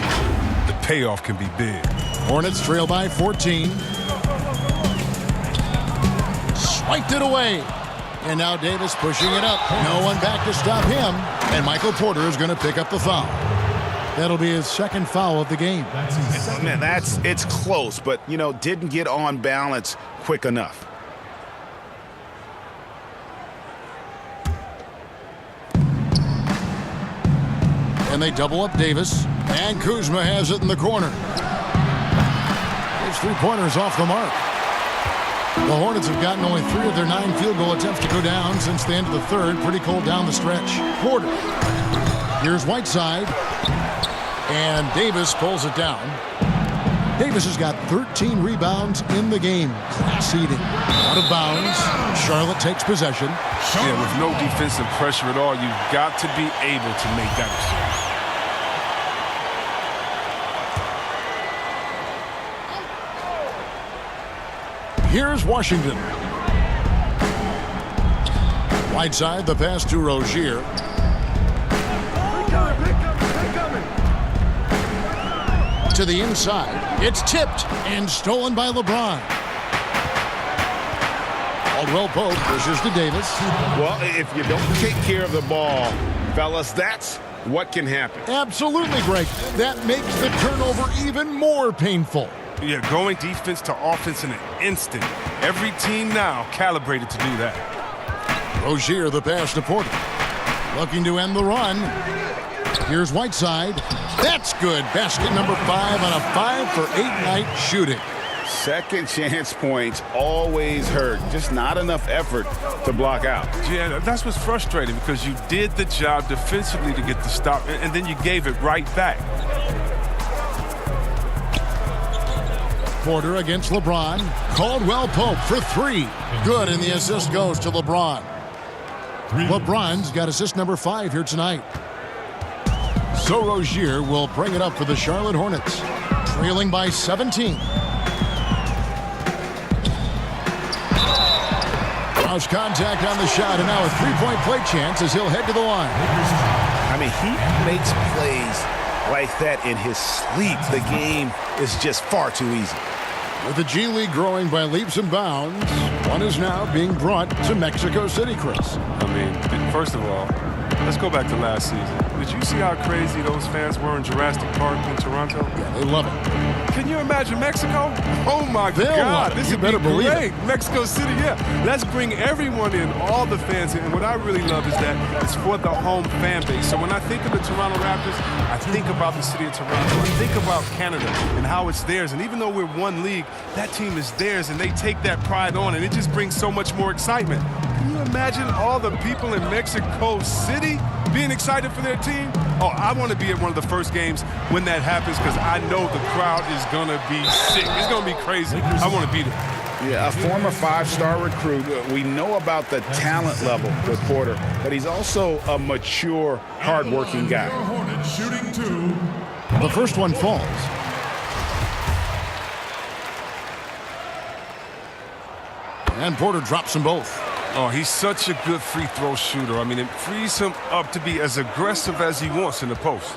the payoff can be big. Hornets trail by 14. Swiped it away. And now Davis pushing it up. No one back to stop him. And Michael Porter is going to pick up the foul. That'll be his second foul of the game. Man, it's close, but, you know, didn't get on balance quick enough. And they double up Davis. And Kuzma has it in the corner. His 3-pointers off the mark. The Hornets have gotten only 3 of their 9 field goal attempts to go down since the end of the third. Pretty cold down the stretch. Porter. Here's Whiteside. And Davis pulls it down. Davis has got 13 rebounds in the game. Class eating. Out of bounds. Charlotte takes possession. Yeah, with no defensive pressure at all, you've got to be able to make that exchange. Here's Washington. Right side, the pass to Rozier. To the inside. It's tipped and stolen by LeBron. Caldwell Pope pushes to Davis. Well, if you don't take care of the ball, fellas, that's what can happen. Absolutely, Greg. That makes the turnover even more painful. Yeah, going defense to offense in an instant. Every team now calibrated to do that. Rozier, the pass to Porter. Looking to end the run. Here's Whiteside. That's good. Basket number 5 on a 5-for-8 night shooting. Second chance points always hurt. Just not enough effort to block out. Yeah, that's what's frustrating because you did the job defensively to get the stop, and then you gave it right back. Porter against LeBron. Caldwell Pope for 3. Good, and the assist goes to LeBron. LeBron's got assist number 5 here tonight. So Rozier will bring it up for the Charlotte Hornets, trailing by 17. Lost contact on the shot, and now a three-point play chance as he'll head to the line. I mean, he makes plays like that in his sleep. The game is just far too easy. With the G League growing by leaps and bounds, one is now being brought to Mexico City, Chris. I mean, first of all, let's go back to last season. Did you see how crazy those fans were in Jurassic Park in Toronto? Yeah, they love it. Can you imagine Mexico? Oh my God, this would be great. Mexico City, yeah. Let's bring everyone in, all the fans in. And what I really love is that it's for the home fan base. So when I think of the Toronto Raptors, I think about the city of Toronto. I think about Canada and how it's theirs. And even though we're one league, that team is theirs, and they take that pride on, and it just brings so much more excitement. Can you imagine all the people in Mexico City being excited for their team? Oh, I want to be at one of the first games when that happens because I know the crowd is going to be sick. It's going to be crazy. I want to be there. Yeah, a former 5-star recruit. We know about the talent level with Porter, but he's also a mature, hard-working guy. The first one falls. And Porter drops them both. Oh, he's such a good free throw shooter. I mean, it frees him up to be as aggressive as he wants in the post.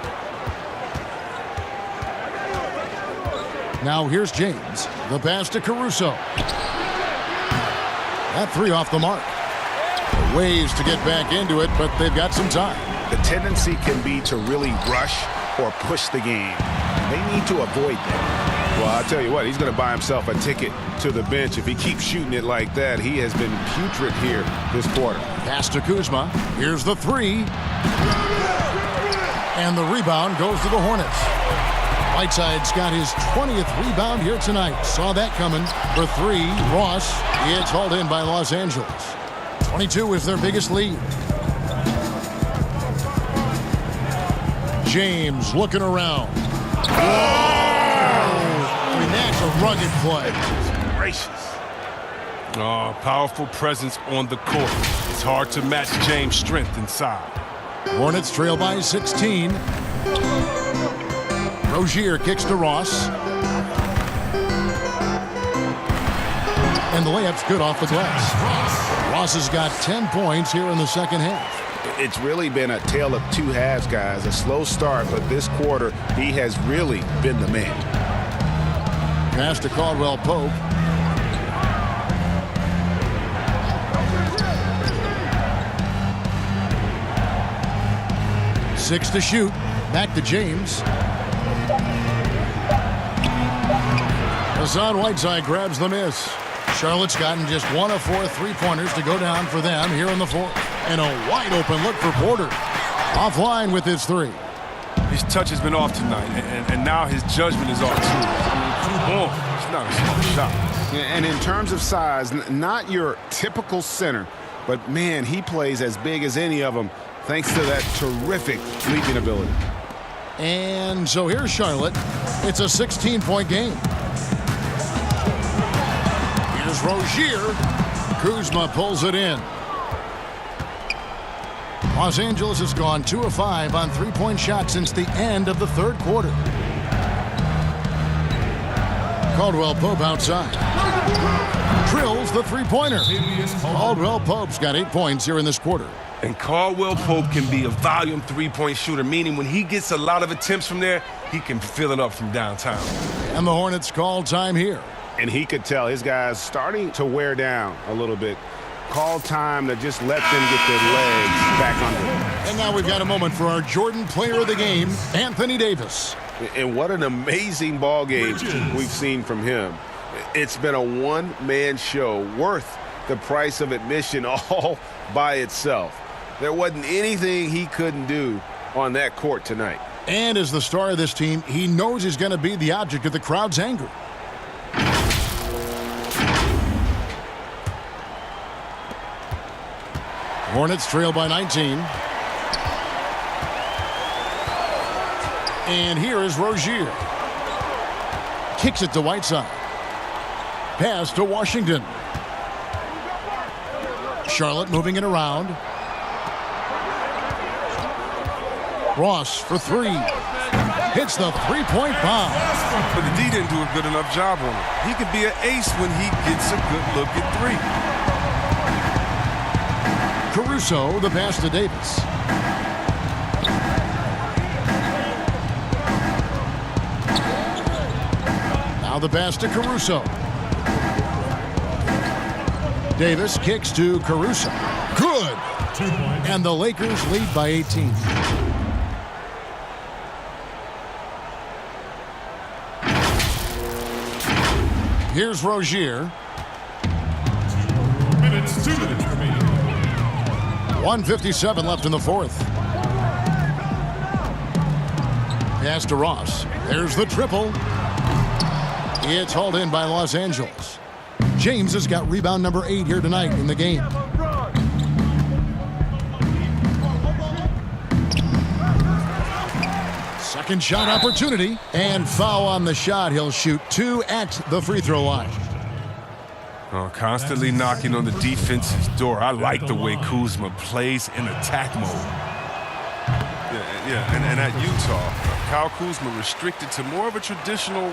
Now here's James. The pass to Caruso. That 3 off the mark. Ways to get back into it, but they've got some time. The tendency can be to really rush or push the game. They need to avoid that. Well, I'll tell you what, he's going to buy himself a ticket to the bench. If he keeps shooting it like that, he has been putrid here this quarter. Pass to Kuzma. Here's the 3. And the rebound goes to the Hornets. Whiteside's got his 20th rebound here tonight. Saw that coming for 3. Ross, it's hauled in by Los Angeles. 22 is their biggest lead. James looking around. I mean, that's a rugged play. Gracious. Oh, powerful presence on the court. It's hard to match James' strength inside. Hornets trail by 16. Rozier kicks to Ross. And the layup's good off the glass. Ross has got 10 points here in the second half. It's really been a tale of two halves, guys. A slow start, but this quarter, he has really been the man. Pass to Caldwell Pope. Six to shoot. Back to James. Hassan Whiteside grabs the miss. Charlotte's gotten just 1 of 4 3-pointers to go down for them here in the fourth. And a wide open look for Porter. Offline with his 3. His touch has been off tonight, and now his judgment is off too. I mean, it's not a small shot. And in terms of size, not your typical center, but man, he plays as big as any of them thanks to that terrific leaping ability. And so here's Charlotte. It's a 16-point game. Here's Rozier. Kuzma pulls it in. Los Angeles has gone 2 of 5 on 3-point shots since the end of the third quarter. Caldwell Pope outside. drills the three-pointer. Caldwell Pope's got 8 points here in this quarter. And Caldwell Pope can be a volume three-point shooter, meaning when he gets a lot of attempts from there, he can fill it up from downtown. And the Hornets call time here. And he could tell his guys starting to wear down a little bit. Call time to just let them get their legs back under them. And now we've got a moment for our Jordan Player of the Game, Anthony Davis. And what an amazing ball game we've seen from him. It's been a one-man show worth the price of admission all by itself. There wasn't anything he couldn't do on that court tonight. And as the star of this team, he knows he's going to be the object of the crowd's anger. Hornets trail by 19. And here is Rozier. Kicks it to Whiteside. Pass to Washington. Charlotte moving it around. Ross for three. Hits the three-point bomb. But the D didn't do a good enough job on him. He could be an ace when he gets a good look at three. Caruso, the pass to Davis. Now the pass to Caruso. Davis kicks to Caruso. Good. 2 points. And the Lakers lead by 18. Here's Rozier. 2 minutes remaining. 1:57 left in the fourth. Pass to Ross. There's the triple. It's hauled in by Los Angeles. James has got rebound number 8 here tonight in the game. Second shot opportunity. And foul on the shot. He'll shoot 2 at the free throw line. Oh, constantly knocking on the defense's door. I like the way Kuzma plays in attack mode. And at Utah, Kyle Kuzma restricted to more of a traditional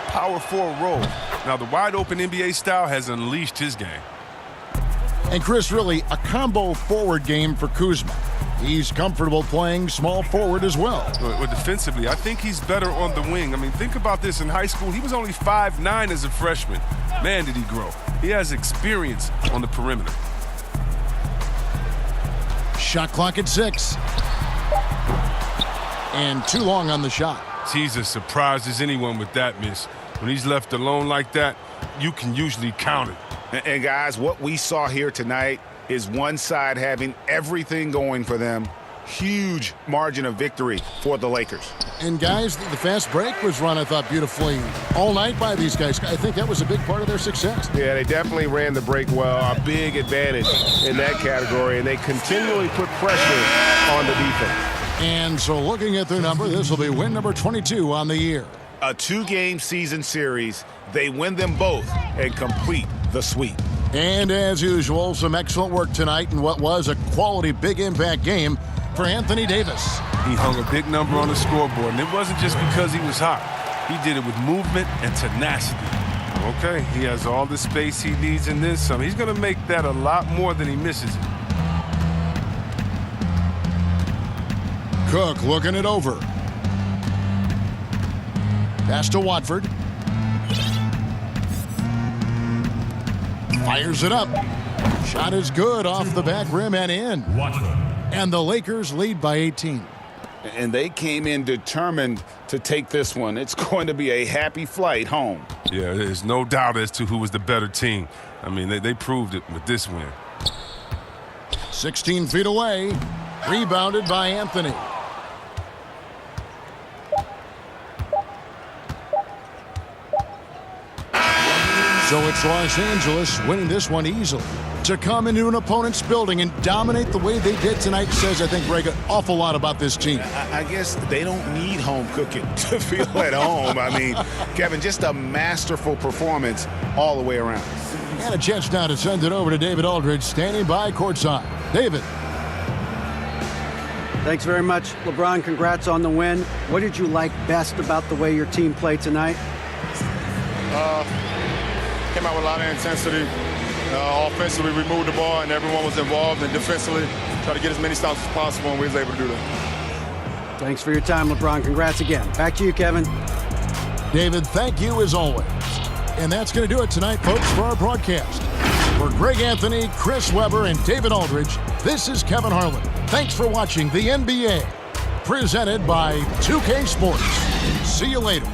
power forward role. Now, the wide-open NBA style has unleashed his game. And Chris, really a combo forward game for Kuzma. He's comfortable playing small forward as well. Well, defensively, I think he's better on the wing. I mean, think about this. In high school, he was only 5'9" as a freshman. Man, did he grow. He has experience on the perimeter. Shot clock at 6. And too long on the shot. He's as surprised as anyone with that miss. When he's left alone like that, you can usually count it. And guys, what we saw here tonight is one side having everything going for them. Huge margin of victory for the Lakers. And guys, the fast break was run, I thought, beautifully all night by these guys. I think that was a big part of their success. Yeah, they definitely ran the break well. A big advantage in that category, and they continually put pressure on the defense. And so looking at their number, this will be win number 22 on the year. A 2-game season series. They win them both and complete the sweep. And as usual, some excellent work tonight in what was a quality big impact game for Anthony Davis. He hung a big number on the scoreboard, and it wasn't just because he was hot. He did it with movement and tenacity. Okay, he has all the space he needs in this. He's going to make that a lot more than he misses it. Cook looking it over. Pass to Watford. Fires it up. Shot is good off the back rim and in. And the Lakers lead by 18. And they came in determined to take this one. It's going to be a happy flight home. Yeah, there's no doubt as to who was the better team. I mean, they proved it with this win. 16 feet away. Rebounded by Anthony. So it's Los Angeles winning this one easily. To come into an opponent's building and dominate the way they did tonight says, I think, Greg, an awful lot about this team. I guess they don't need home cooking to feel at home. I mean, Kevin, just a masterful performance all the way around. And a chance now to send it over to David Aldridge, standing by courtside. David. Thanks very much, LeBron. Congrats on the win. What did you like best about the way your team played tonight? Came out with a lot of intensity. Offensively, we moved the ball, and everyone was involved, and defensively, try to get as many stops as possible, and we was able to do that. Thanks for your time, LeBron. Congrats again. Back to you, Kevin. David, thank you as always. And that's going to do it tonight, folks, for our broadcast. For Greg Anthony, Chris Webber, and David Aldridge, this is Kevin Harlan. Thanks for watching the NBA, presented by 2K Sports. See you later.